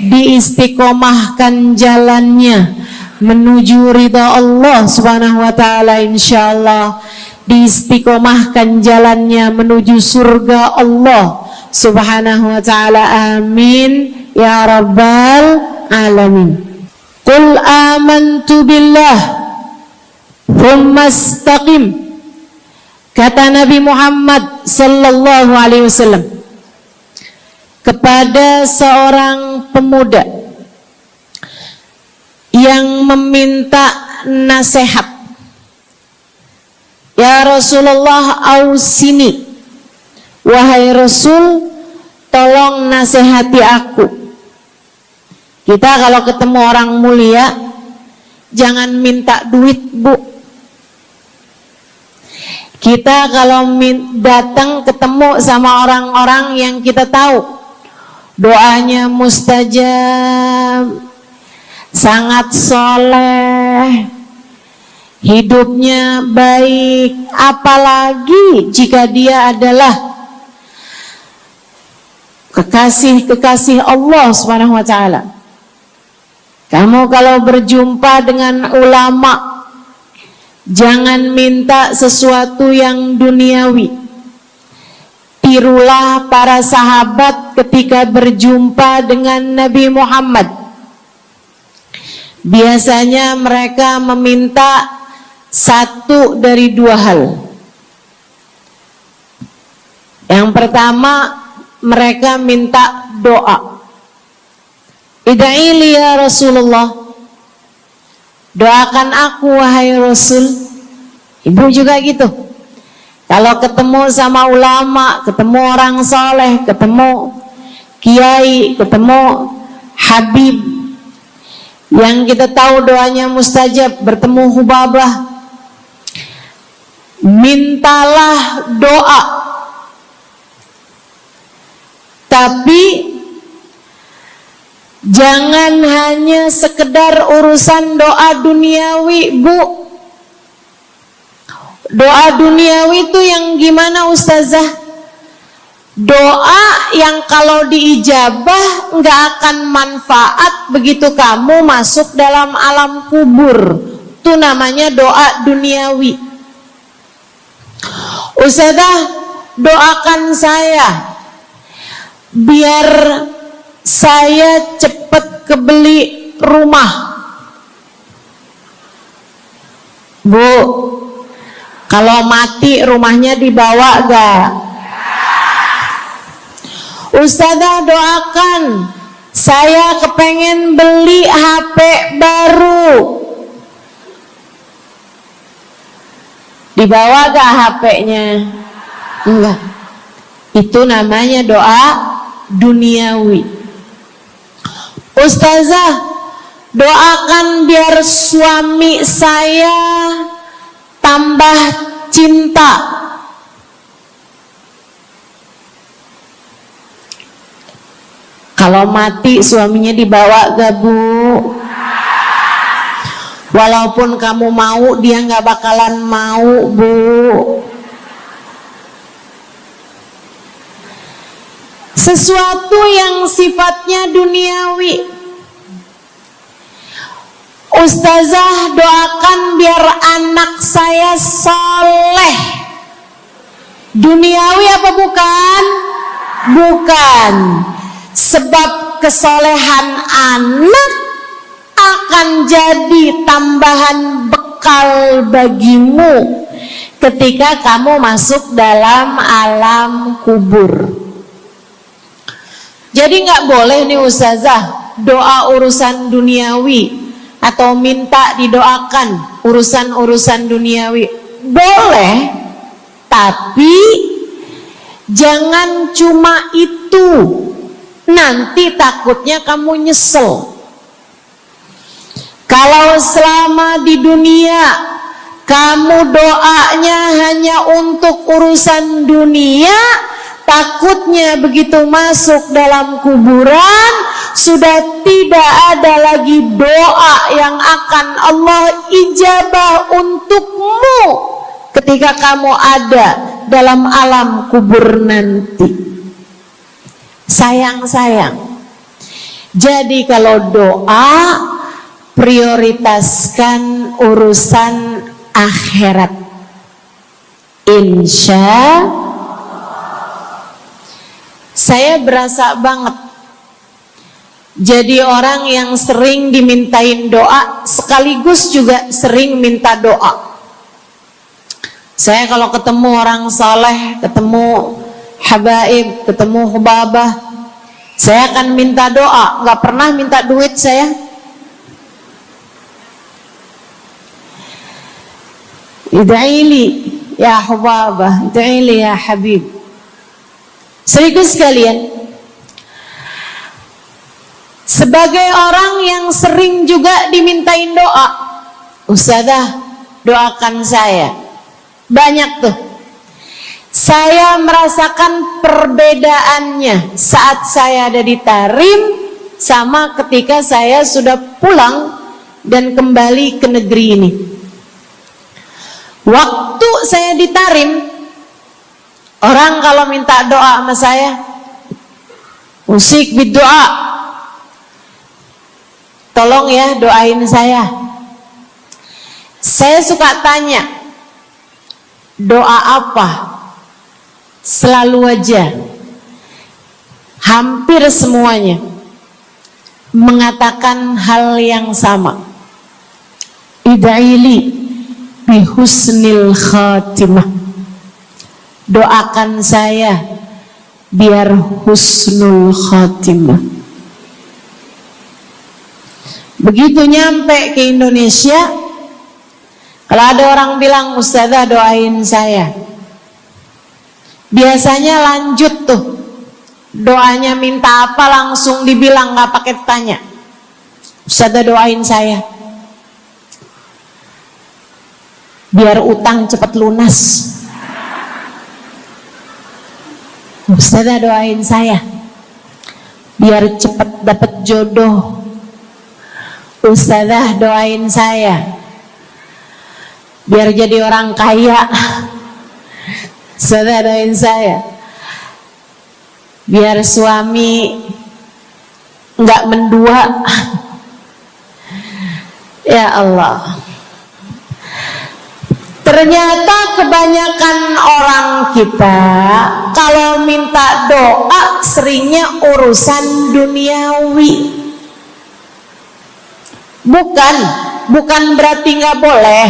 diistiqomahkan jalannya menuju ridha Allah Subhanahu wa taala, insyaallah diistiqomahkan jalannya menuju surga Allah Subhanahu wa taala. Amin ya rabbal alamin. Qul amantu billah thumma istaqim, kata Nabi Muhammad sallallahu alaihi wasallam kepada seorang pemuda yang meminta nasihat, ya Rasulullah ausini, wahai Rasul tolong nasihati aku. Kita kalau ketemu orang mulia jangan minta duit, Bu. Kita kalau datang ketemu sama orang-orang yang kita tahu doanya mustajab, sangat soleh, hidupnya baik, apalagi jika dia adalah kekasih-kekasih Allah Subhanahu wa taala. Kamu kalau berjumpa dengan ulama, jangan minta sesuatu yang duniawi. Tirulah para sahabat ketika berjumpa dengan Nabi Muhammad. Biasanya mereka meminta satu dari dua hal. Yang pertama, mereka minta doa. Ida'ili ya Rasulullah, doakan aku wahai Rasul. Ibu juga gitu. Kalau ketemu sama ulama, ketemu orang soleh, ketemu kiai, ketemu habib yang kita tahu doanya mustajab, bertemu hubabah, mintalah doa. Tapi jangan hanya sekedar urusan doa duniawi, Bu. Doa duniawi itu yang gimana Ustazah? Doa yang kalau diijabah nggak akan manfaat begitu kamu masuk dalam alam kubur. Itu namanya doa duniawi. Ustazah, doakan saya biar saya cepat kebeli rumah. Bu, kalau mati rumahnya dibawa gak? Ustazah, doakan saya kepengen beli HP baru. Dibawa gak HP-nya? Enggak. Itu namanya doa duniawi. Ustazah, Doakan biar suami saya tambah cinta. Kalau mati suaminya dibawa gak, Bu? Walaupun kamu mau, dia gak bakalan mau, Bu. Sesuatu yang sifatnya duniawi. Ustazah, doakan biar anak saya soleh. Duniawi apa bukan? Bukan. Sebab kesolehan anak akan jadi tambahan bekal bagimu ketika kamu masuk dalam alam kubur. Jadi nggak boleh nih ustazah doa urusan duniawi atau minta didoakan urusan-urusan duniawi. Boleh, tapi jangan cuma itu. Nanti takutnya kamu nyesel. Kalau selama di dunia kamu doanya hanya untuk urusan dunia, takutnya begitu masuk dalam kuburan sudah tidak ada lagi doa yang akan Allah ijabah untukmu ketika kamu ada dalam alam kubur nanti. Sayang-sayang. Jadi kalau doa, prioritaskan urusan akhirat. Insya saya berasa banget jadi orang yang sering dimintain doa sekaligus juga sering minta doa. Saya kalau ketemu orang saleh, ketemu habaib, ketemu hubabah, saya akan minta doa, nggak pernah minta duit saya. Ida'ili ya hubabah, ida'ili ya habib. Serius sekalian, sebagai orang yang sering juga dimintain doa, ustazah doakan saya. Banyak tuh. Saya merasakan perbedaannya saat saya ada di Tarim sama ketika saya sudah pulang dan kembali ke negeri ini. Waktu saya di Tarim, orang kalau minta doa sama saya, usik berdoa, tolong ya doain saya. Saya suka tanya, doa apa? Selalu aja, hampir semuanya mengatakan hal yang sama. Ida'ili bihusnil khatimah. Doakan saya biar husnul khatimah. Begitu nyampe ke Indonesia, kalau ada orang bilang ustazah doain saya, biasanya lanjut tuh doanya, minta apa langsung dibilang, nggak pakai tanya. Ustazah doain saya biar utang cepat lunas. Ustazah doain saya biar cepat dapat jodoh. Ustazah doain saya biar jadi orang kaya. Ustazah doain saya biar suami nggak mendua. Ya Allah, ternyata kebanyakan orang kita kalau minta doa seringnya urusan duniawi. Bukan berarti nggak boleh,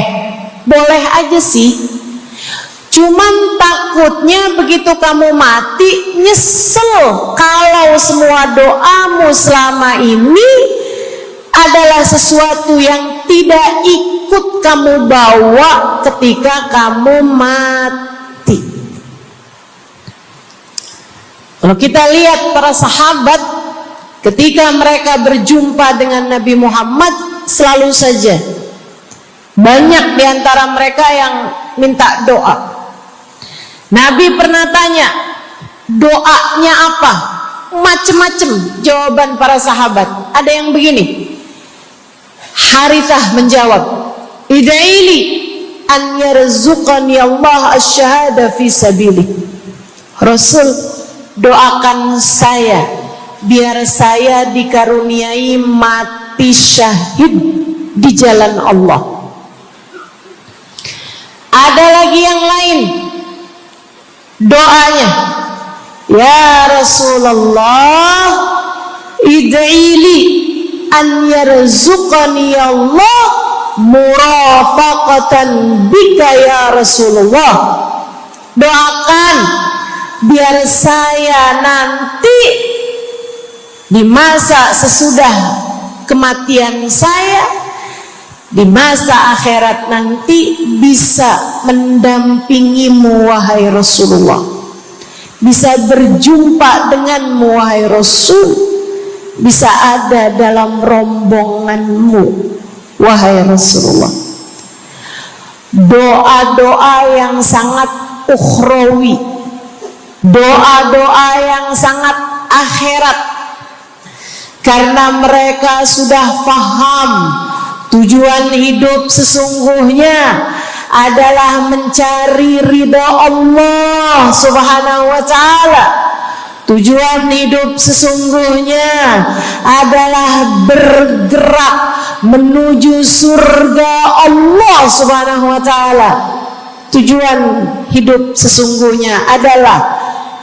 boleh aja sih. Cuman takutnya begitu kamu mati nyesel kalau semua doamu selama ini adalah sesuatu yang tidak ikut kamu bawa ketika kamu mati. Kalau kita lihat para sahabat ketika mereka berjumpa dengan Nabi Muhammad, selalu saja banyak di antara mereka yang minta doa. Nabi pernah tanya, doanya apa? Macem-macem jawaban para sahabat. Ada yang begini, Harithah menjawab, ida'ili an yarzuqani Allah asyhada fi sabilih. Rasul, doakan saya biar saya dikaruniai mati syahid di jalan Allah. Ada lagi yang lain doanya, ya Rasulullah, id'ili an yarzuqani Allah murafaqatan bika ya Rasulullah. Doakan biar saya nanti di masa sesudah kematian saya, di masa akhirat nanti, bisa mendampingimu wahai Rasulullah, bisa berjumpa denganmu wahai Rasul, bisa ada dalam rombonganmu wahai Rasulullah. Doa-doa yang sangat ukhrawi, doa-doa yang sangat akhirat, karena mereka sudah faham tujuan hidup sesungguhnya adalah mencari ridha Allah Subhanahu wa ta'ala. Tujuan hidup sesungguhnya adalah bergerak menuju surga Allah Subhanahu wa ta'ala. Tujuan hidup sesungguhnya adalah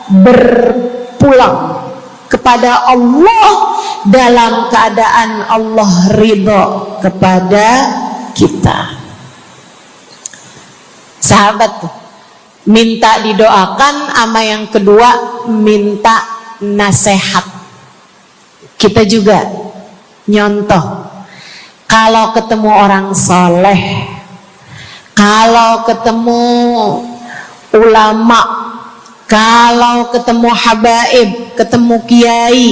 berpulang kepada Allah dalam keadaan Allah ridha kepada kita. Sahabat tuh minta didoakan, sama yang kedua minta nasihat. Kita juga nyontoh, kalau ketemu orang soleh, kalau ketemu ulama, kalau ketemu habaib, ketemu kiai,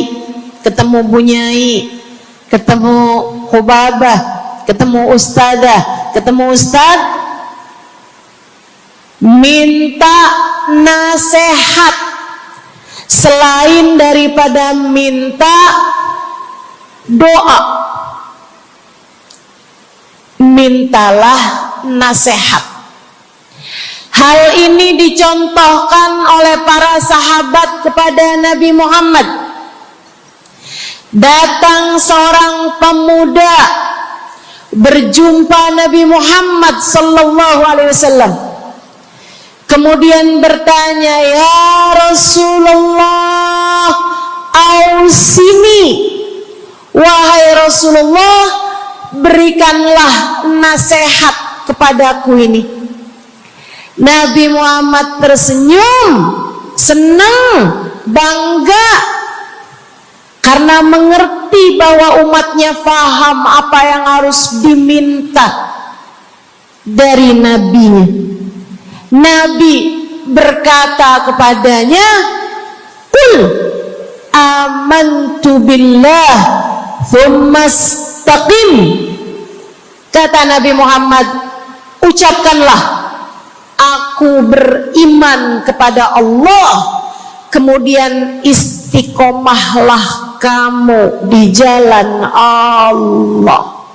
ketemu bunyai, ketemu khubabah, ketemu ustadzah, ketemu ustadz, minta nasihat. Selain daripada minta doa, mintalah nasihat. Hal ini dicontohkan oleh para sahabat kepada Nabi Muhammad. Datang seorang pemuda berjumpa Nabi Muhammad sallallahu alaihi wasallam. Kemudian bertanya, ya Rasulullah, ausini, wahai Rasulullah, berikanlah nasihat kepadaku ini. Nabi Muhammad tersenyum, senang, bangga, karena mengerti bahwa umatnya faham apa yang harus diminta dari nabinya. Nabi berkata kepadanya, qul amantu billah thumma istaqim. Kata Nabi Muhammad, ucapkanlah, aku beriman kepada Allah, kemudian istiqomahlah kamu di jalan Allah.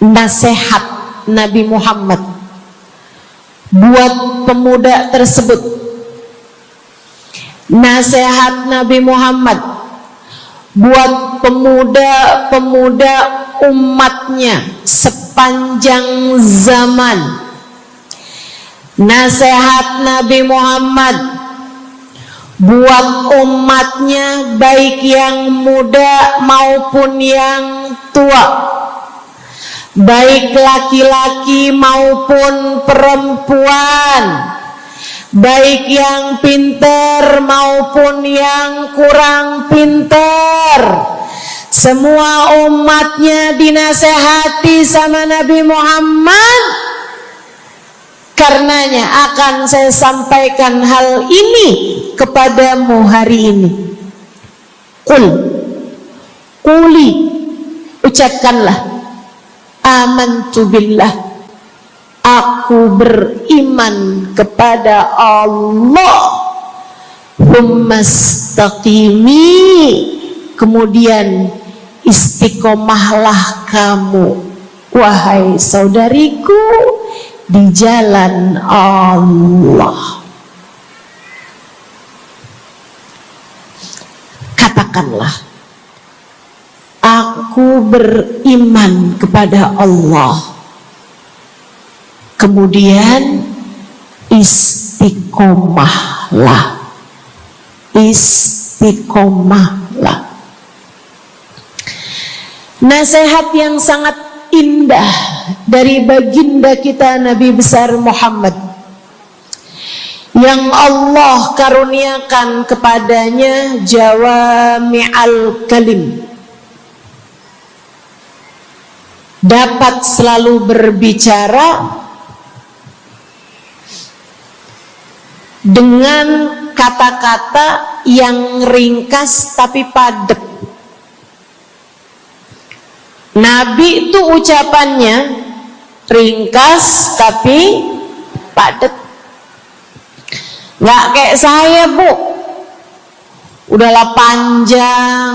Nasihat Nabi Muhammad buat pemuda tersebut, nasihat Nabi Muhammad buat pemuda-pemuda umatnya sepanjang zaman, nasihat Nabi Muhammad buat umatnya baik yang muda maupun yang tua, baik laki-laki maupun perempuan, baik yang pintar maupun yang kurang pintar. Semua umatnya dinasehati sama Nabi Muhammad. Karenanya akan saya sampaikan hal ini kepadamu hari ini. Quli, ucapkanlah, amantu billah, aku beriman kepada Allah. Humastaqimi, kemudian istiqomahlah kamu, wahai saudariku, di jalan Allah. Katakanlah, aku beriman kepada Allah, kemudian istiqomahlah. Istiqomahlah. Nasihat yang sangat indah dari baginda kita Nabi besar Muhammad, yang Allah karuniakan kepadanya jawami'al kalim, dapat selalu berbicara dengan kata-kata yang ringkas tapi padat. Nabi itu ucapannya ringkas tapi padat. Nggak kayak saya, Bu, udahlah panjang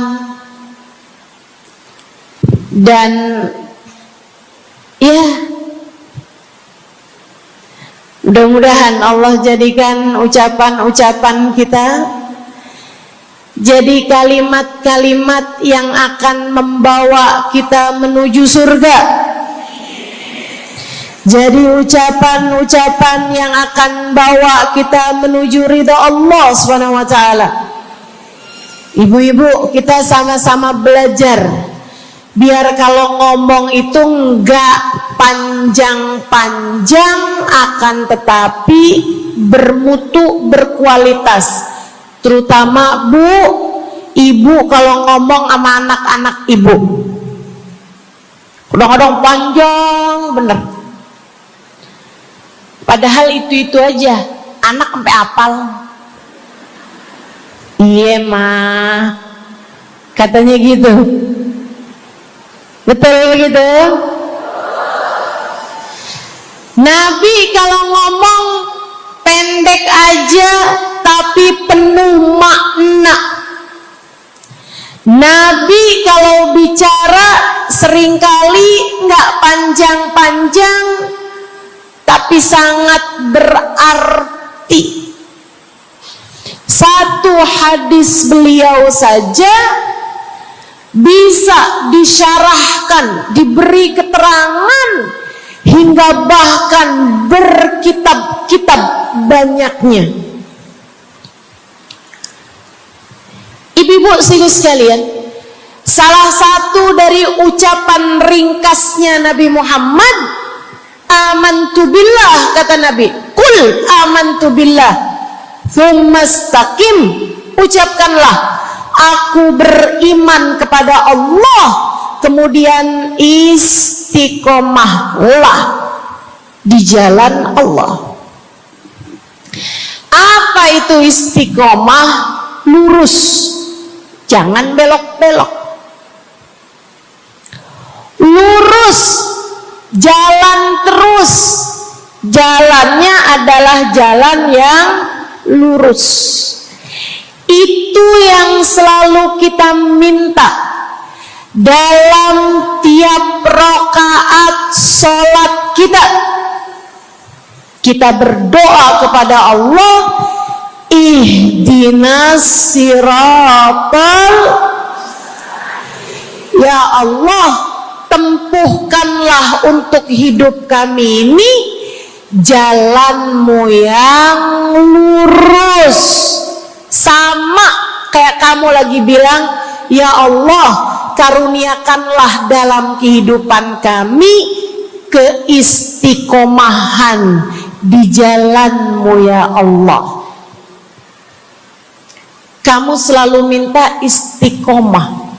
dan ya, mudah-mudahan Allah jadikan ucapan-ucapan kita jadi kalimat-kalimat yang akan membawa kita menuju surga. Jadi ucapan-ucapan yang akan bawa kita menuju ridha Allah Subhanahu wa taala. Ibu-ibu, kita sama-sama belajar biar kalau ngomong itu enggak panjang-panjang, akan tetapi bermutu, berkualitas. Terutama Bu, ibu kalau ngomong sama anak-anak ibu, kadang-kadang panjang bener. Padahal itu aja, anak sampai hafal. Iya mah, katanya gitu. Betul gitu? Nabi kalau ngomong pendek aja tapi penuh makna. Nabi kalau bicara seringkali nggak panjang-panjang tapi sangat berarti. Satu hadis beliau saja bisa disyarahkan, diberi keterangan, hingga bahkan berkitab-kitab banyaknya. Ibu-ibu sekalian, salah satu dari ucapan ringkasnya Nabi Muhammad, amantu billah, kata Nabi, kul amantu billah, tsumastaqim, ucapkanlah, aku beriman kepada Allah, kemudian istiqomahlah di jalan Allah. Apa itu istiqomah? Lurus, jangan belok-belok. Lurus, jalan terus. Jalannya adalah jalan yang lurus. Itu yang selalu kita minta dalam tiap rakaat sholat kita. Kita berdoa kepada Allah, ihdinas siratal, ya Allah, tempuhkanlah untuk hidup kami ini jalanmu yang lurus. Sama kayak kamu lagi bilang, ya Allah, karuniakanlah dalam kehidupan kami keistiqomahan di jalanmu ya Allah. Kamu selalu minta istiqomah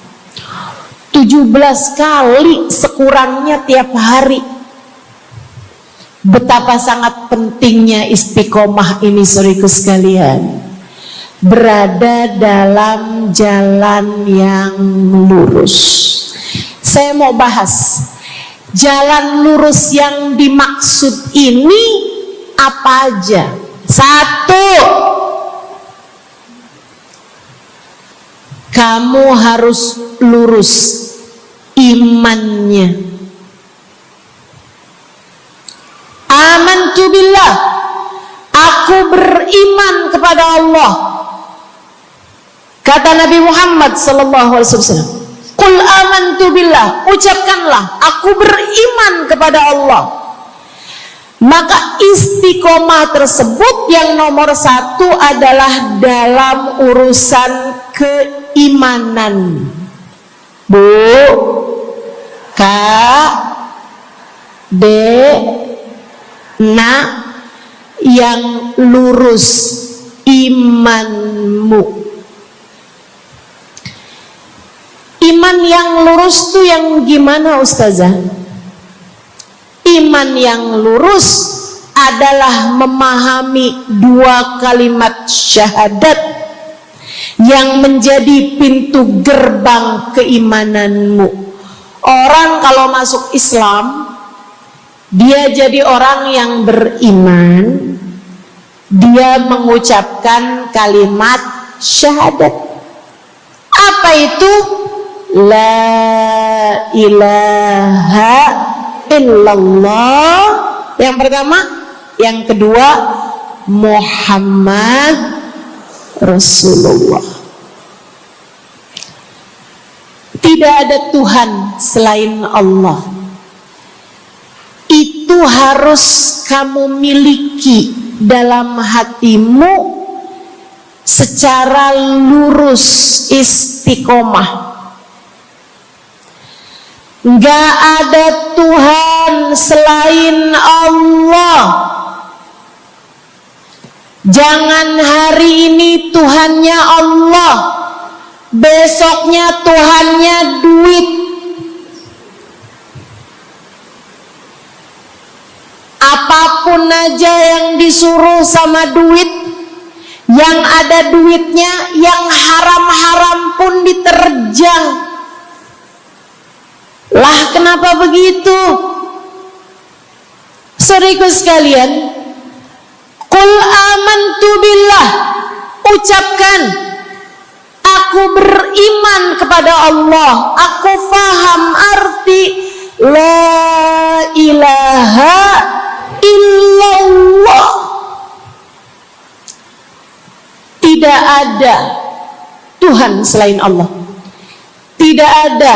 17 kali sekurangnya tiap hari. Betapa sangat pentingnya istiqomah ini, saudaraku sekalian. berada dalam jalan yang lurus. Saya mau bahas jalan lurus yang dimaksud ini apa aja. Satu, kamu harus lurus imannya. Amantu billah, aku beriman kepada Allah. Kata Nabi Muhammad sallallahu alaihi wasallam, "Qul amantu billah," ucapkanlah, aku beriman kepada Allah. Maka istiqomah tersebut yang nomor satu adalah dalam urusan keimanan. Bu, Kak, Dek, Nak, yang lurus imanmu. Iman yang lurus tuh yang gimana, Ustazah? Iman yang lurus adalah memahami dua kalimat syahadat yang menjadi pintu gerbang keimananmu. Orang kalau masuk Islam, dia jadi orang yang beriman, dia mengucapkan kalimat syahadat. Apa itu? La ilaha illallah. Yang pertama. Yang kedua, Muhammad Rasulullah. Tidak ada Tuhan selain Allah. Itu harus kamu miliki dalam hatimu secara lurus, istiqomah. Gak ada Tuhan selain Allah. Jangan hari ini Tuhannya Allah, besoknya Tuhannya duit. Apapun aja yang disuruh sama duit, yang ada duitnya, yang haram-haram pun diterjang. Lah kenapa begitu? Saudaraku sekalian, qul amantu billah, ucapkan, aku beriman kepada Allah, aku faham arti la ilaha illallah. Tidak ada Tuhan selain Allah. Tidak ada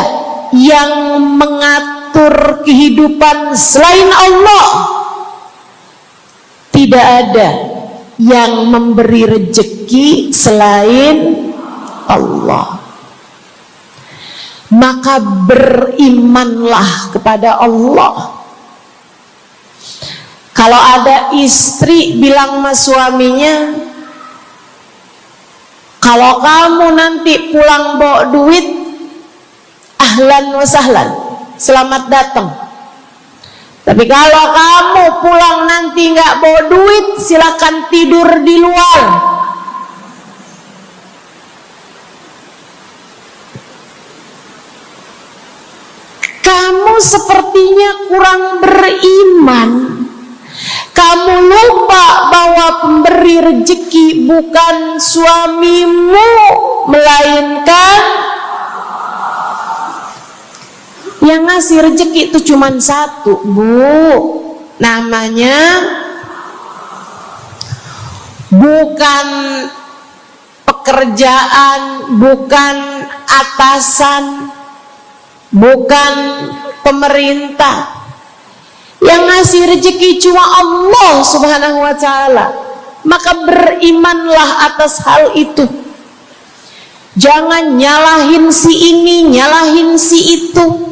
yang mengatur kehidupan selain Allah. Tidak ada yang memberi rezeki selain Allah. Maka berimanlah kepada Allah. Kalau ada istri bilang sama suaminya, kalau kamu nanti pulang bawa duit, ahlan wa sahlan, selamat datang. Tapi kalau kamu pulang nanti nggak bawa duit, silakan tidur di luar. Kamu sepertinya kurang beriman. Kamu lupa bahwa pemberi rezeki bukan suamimu, melainkan yang ngasih rezeki itu cuma satu, Bu. Namanya bukan pekerjaan, bukan atasan, bukan pemerintah. Yang ngasih rezeki cuma Allah Subhanahu wa ta'ala. Maka berimanlah atas hal itu. Jangan nyalahin si ini, nyalahin si itu.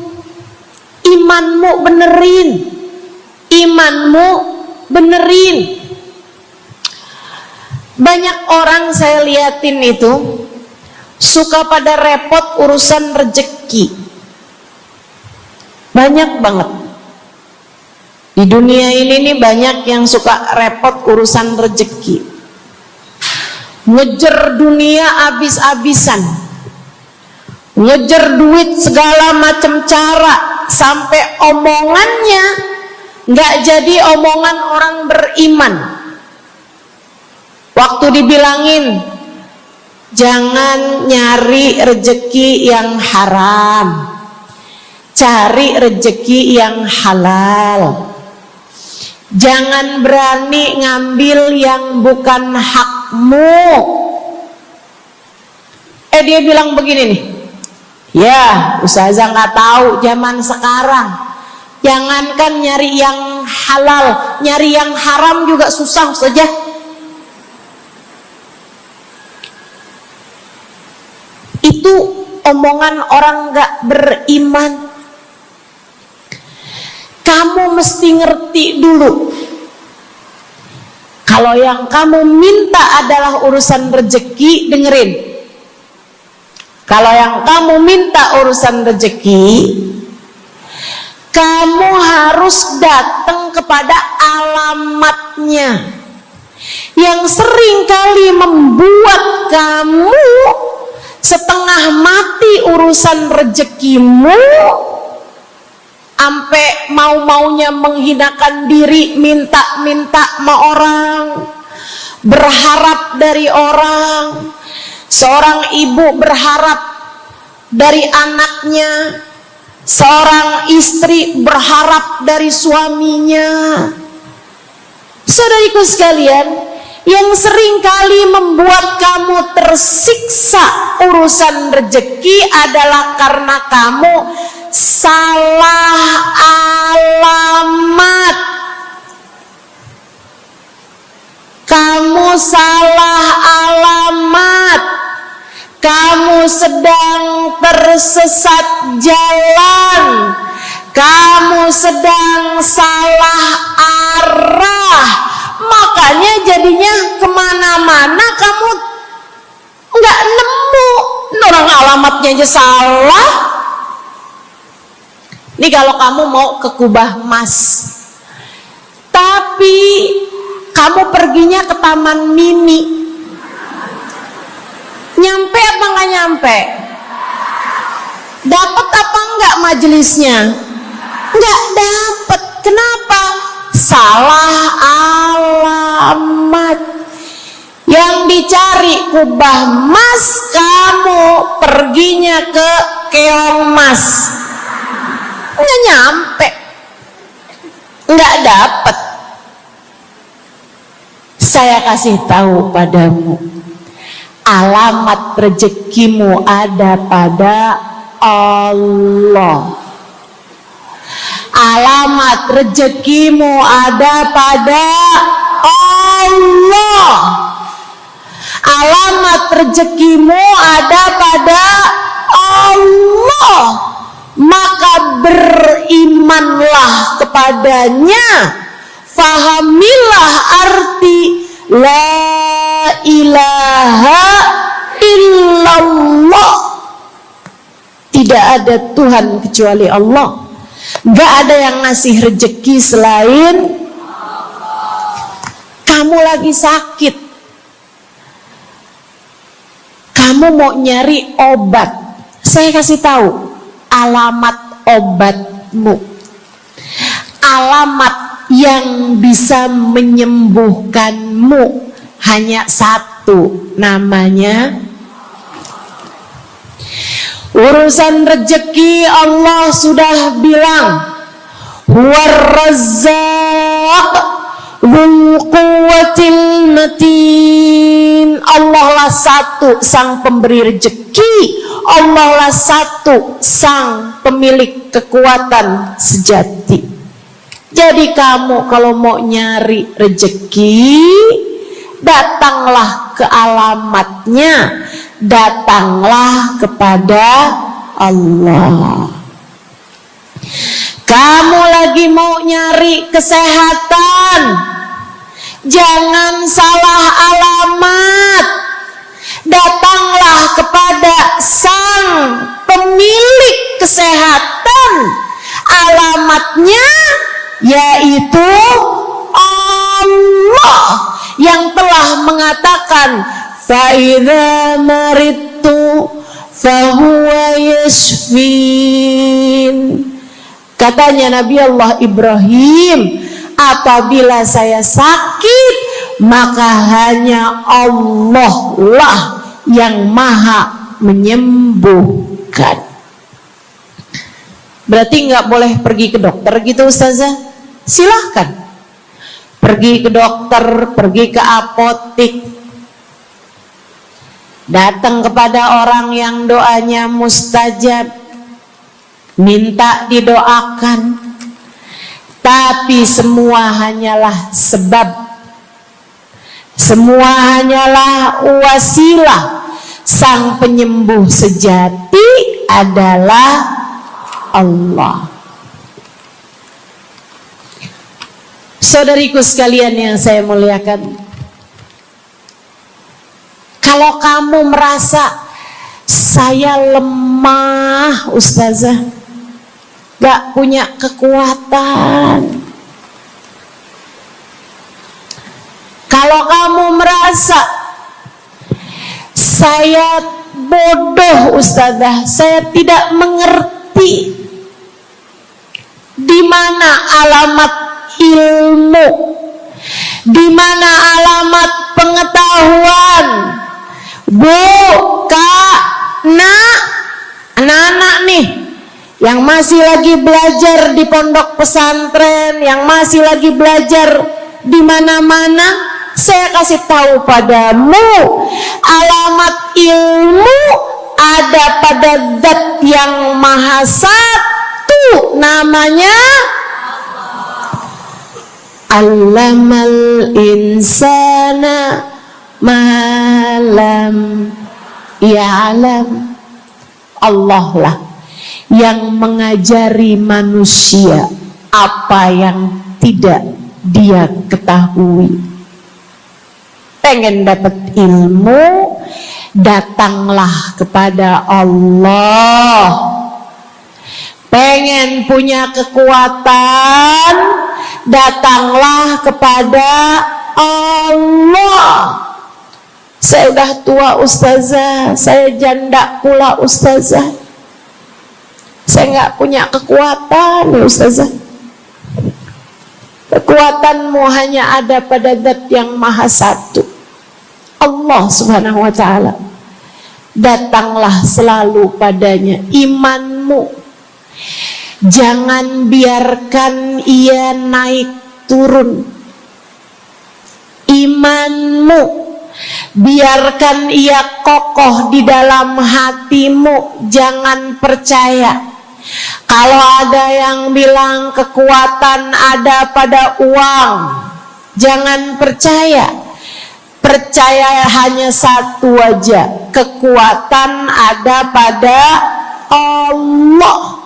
Imanmu benerin. Imanmu benerin. Banyak orang saya liatin itu suka pada repot urusan rezeki. Banyak banget. Di dunia ini nih banyak yang suka repot urusan rezeki. ngejar dunia abis-abisan, ngejar duit segala macam cara, sampai omongannya nggak jadi omongan orang beriman. Waktu dibilangin jangan nyari rejeki yang haram, cari rejeki yang halal. Jangan berani ngambil yang bukan hakmu. Dia bilang begini nih, ya ustazah nggak tahu zaman sekarang, jangankan nyari yang halal, nyari yang haram juga susah saja. Itu omongan orang nggak beriman. Kamu mesti ngerti dulu, kalau yang kamu minta adalah urusan rezeki, dengerin. Kalau yang kamu minta urusan rezeki, kamu harus datang kepada alamatnya, yang sering kali membuat kamu setengah mati urusan rezekimu, sampai mau-maunya menghinakan diri, minta-minta sama orang, berharap dari orang. Seorang ibu berharap dari anaknya, seorang istri berharap dari suaminya. Saudariku sekalian, yang sering kali membuat kamu tersiksa urusan rezeki adalah karena kamu salah alamat. Kamu salah alamat. Kamu sedang tersesat jalan. Kamu sedang salah arah. Makanya jadinya kemana-mana kamu nggak nemu. Orang alamatnya aja salah. Ini kalau kamu mau ke Kubah Mas, tapi kamu perginya ke Taman Mini, nyampe apa nggak nyampe? Dapat apa enggak majelisnya? Nggak dapat. Kenapa? Salah alamat. Yang dicari Kubah Mas, kamu perginya ke Keong Mas. Nggak nyampe, nggak dapat. Saya kasih tahu padamu, alamat rezekimu ada pada Allah. Alamat rezekimu ada pada Allah. Alamat rezekimu ada pada Allah. Maka berimanlah kepadanya, fahamilah arti la ilaha illallah. Tidak ada Tuhan kecuali Allah. Gak ada yang ngasih rezeki selain kamu. Lagi sakit, kamu mau nyari obat, saya kasih tahu alamat obatmu. Alamat yang bisa menyembuhkanmu hanya satu, namanya urusan rezeki. Allah sudah bilang, War-Razzaq dzul quwwatil matin. Allah lah satu sang pemberi rezeki. Allah lah satu sang pemilik kekuatan sejati. Jadi kamu kalau mau nyari rezeki, datanglah ke alamatnya, datanglah kepada Allah. Kamu lagi mau nyari kesehatan, jangan salah alamat. Datanglah kepada sang pemilik kesehatan. Alamatnya yaitu Allah yang telah mengatakan, fa idza maridtu fahuwa yashfin. Katanya Nabi Allah Ibrahim, apabila saya sakit, maka hanya Allah lah yang maha menyembuhkan. Berarti nggak boleh pergi ke dokter gitu Ustazah? Silahkan pergi ke dokter, pergi ke apotik, datang kepada orang yang doanya mustajab, minta didoakan, tapi semua hanyalah sebab, semua hanyalah wasilah. Sang penyembuh sejati adalah Allah. Saudariku sekalian yang saya muliakan, kalau kamu merasa saya lemah Ustazah, gak punya kekuatan, kalau kamu merasa saya bodoh Ustazah, saya tidak mengerti di mana alamat ilmu, di mana alamat pengetahuan, Bu, Kak, Nak, anak-anak nih yang masih lagi belajar di pondok pesantren, yang masih lagi belajar di mana-mana, saya kasih tahu padamu, alamat ilmu ada pada Zat yang Maha Satu, namanya Allamal insana malam ya'lam. Allah lah yang mengajari manusia apa yang tidak dia ketahui. Pengen dapat ilmu, datanglah kepada Allah. Pengen punya kekuatan, datanglah kepada Allah. Saya udah tua Ustazah, saya janda pula Ustazah, saya nggak punya kekuatan Ustazah. Kekuatanmu hanya ada pada Zat yang Maha Satu, Allah Subhanahu wa Ta'ala. Datanglah selalu padanya. Imanmu jangan biarkan ia naik turun. Imanmu biarkan ia kokoh di dalam hatimu. Jangan percaya kalau ada yang bilang kekuatan ada pada uang. Jangan percaya. Percaya hanya satu aja, kekuatan ada pada Allah.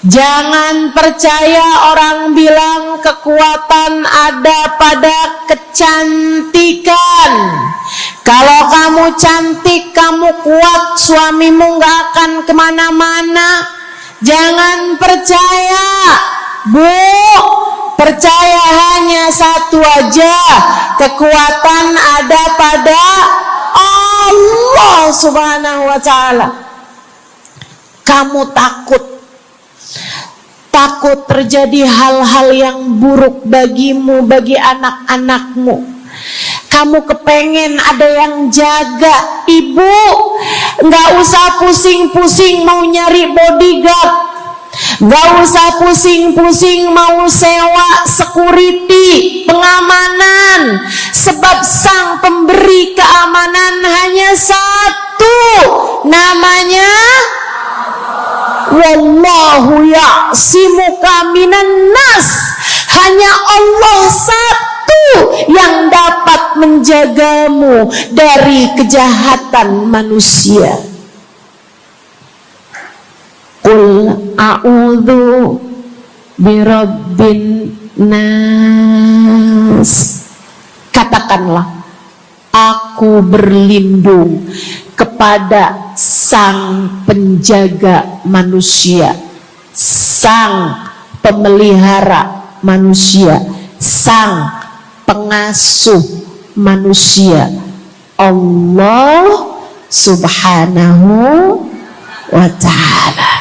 Jangan percaya orang bilang kekuatan ada pada kecantikan. Kalau kamu cantik, kamu kuat, suamimu gak akan kemana-mana. Jangan percaya, Bu. Percaya hanya satu aja, kekuatan ada pada Allah Subhanahu wa Ta'ala. Kamu takut terjadi hal-hal yang buruk bagimu, bagi anak-anakmu. Kamu kepengen ada yang jaga. Ibu nggak usah pusing-pusing mau nyari bodyguard, nggak usah pusing-pusing mau sewa security, pengamanan, sebab sang pemberi keamanan hanya satu, namanya Wallahu ya'simuka minan nas. Hanya Allah satu yang dapat menjagamu dari kejahatan manusia. Qul a'udzu birabbin nas. Katakanlah, aku berlindung kepada sang penjaga manusia, sang pemelihara manusia, sang pengasuh manusia, Allah Subhanahu wa ta'ala.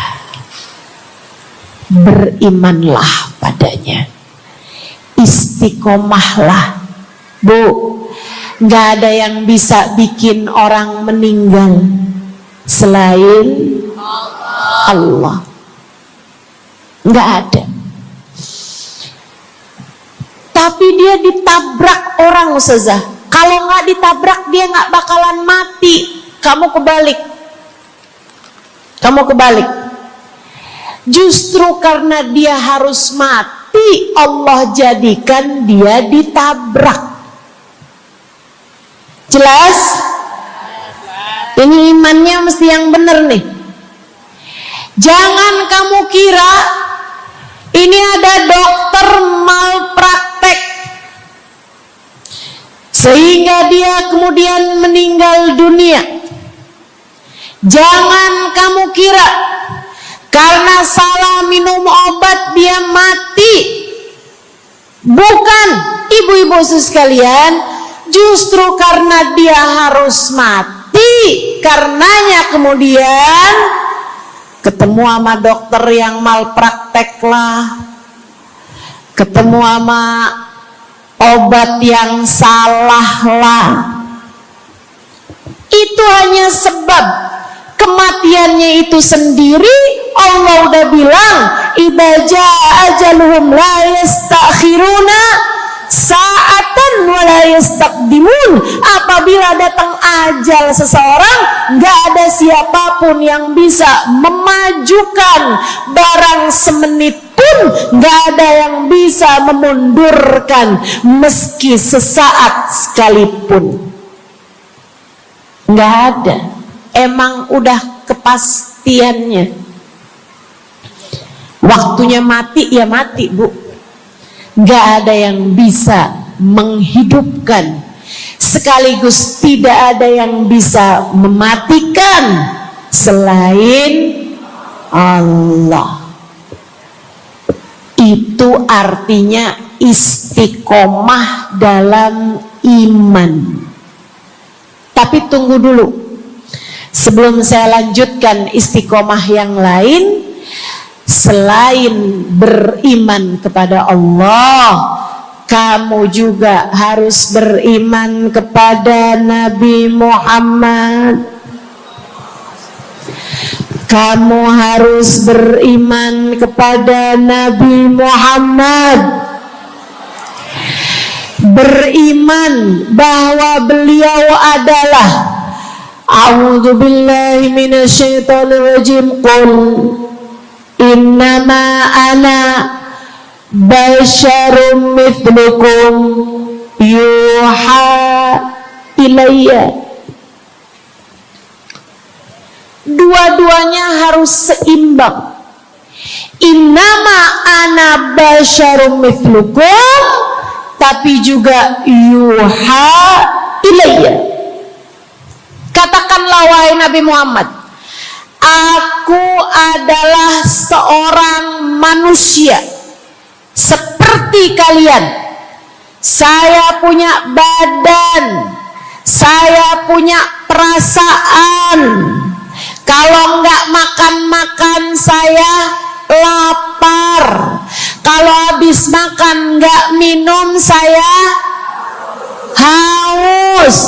Berimanlah padanya, istiqomahlah. Bu, gak ada yang bisa bikin orang meninggal selain Allah. Gak ada. Tapi dia ditabrak orang, Ustazah. Kalau gak ditabrak dia gak bakalan mati. Kamu kebalik. Justru karena dia harus mati, Allah jadikan dia ditabrak. Jelas? Ini imannya mesti yang benar nih. Jangan kamu kira ini ada dokter malpraktek sehingga dia kemudian meninggal dunia. Jangan kamu kira karena salah minum obat dia mati. Bukan, ibu-ibu sekalian, justru karena dia harus mati, karenanya kemudian ketemu sama dokter yang malpraktek lah, ketemu sama obat yang salah lah. Itu hanya sebab kematiannya itu sendiri. Allah udah bilang, idza jaa ajaluhum la yastakhiruna sa'atan wa la yastaqdimun. Apabila datang ajal seseorang, gak ada siapapun yang bisa memajukan barang semenit pun, gak ada yang bisa memundurkan meski sesaat sekalipun. Gak ada. Emang udah kepastiannya. Waktunya mati, ya mati, Bu. Gak ada yang bisa menghidupkan, sekaligus tidak ada yang bisa mematikan selain Allah. Itu artinya istiqomah dalam iman. Tapi tunggu dulu, sebelum saya lanjutkan istiqomah yang lain. Selain beriman kepada Allah, kamu juga harus beriman kepada Nabi Muhammad. Kamu harus beriman kepada Nabi Muhammad. Beriman bahwa beliau adalah, a'udzubillahi minasyaitonirrajim, qul innama ana basyarum mithlukum yuha ilayya. Dua-duanya harus seimbang. Innama ana basyarum mithlukum, tapi juga yuha ilayya. Katakanlah wahai Nabi Muhammad, aku adalah seorang manusia seperti kalian. Saya punya badan, saya punya perasaan. Kalau nggak makan saya lapar. Kalau habis makan nggak minum saya haus.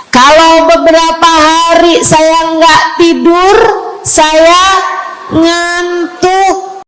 Kalau beberapa hari saya nggak tidur, saya ngantuk.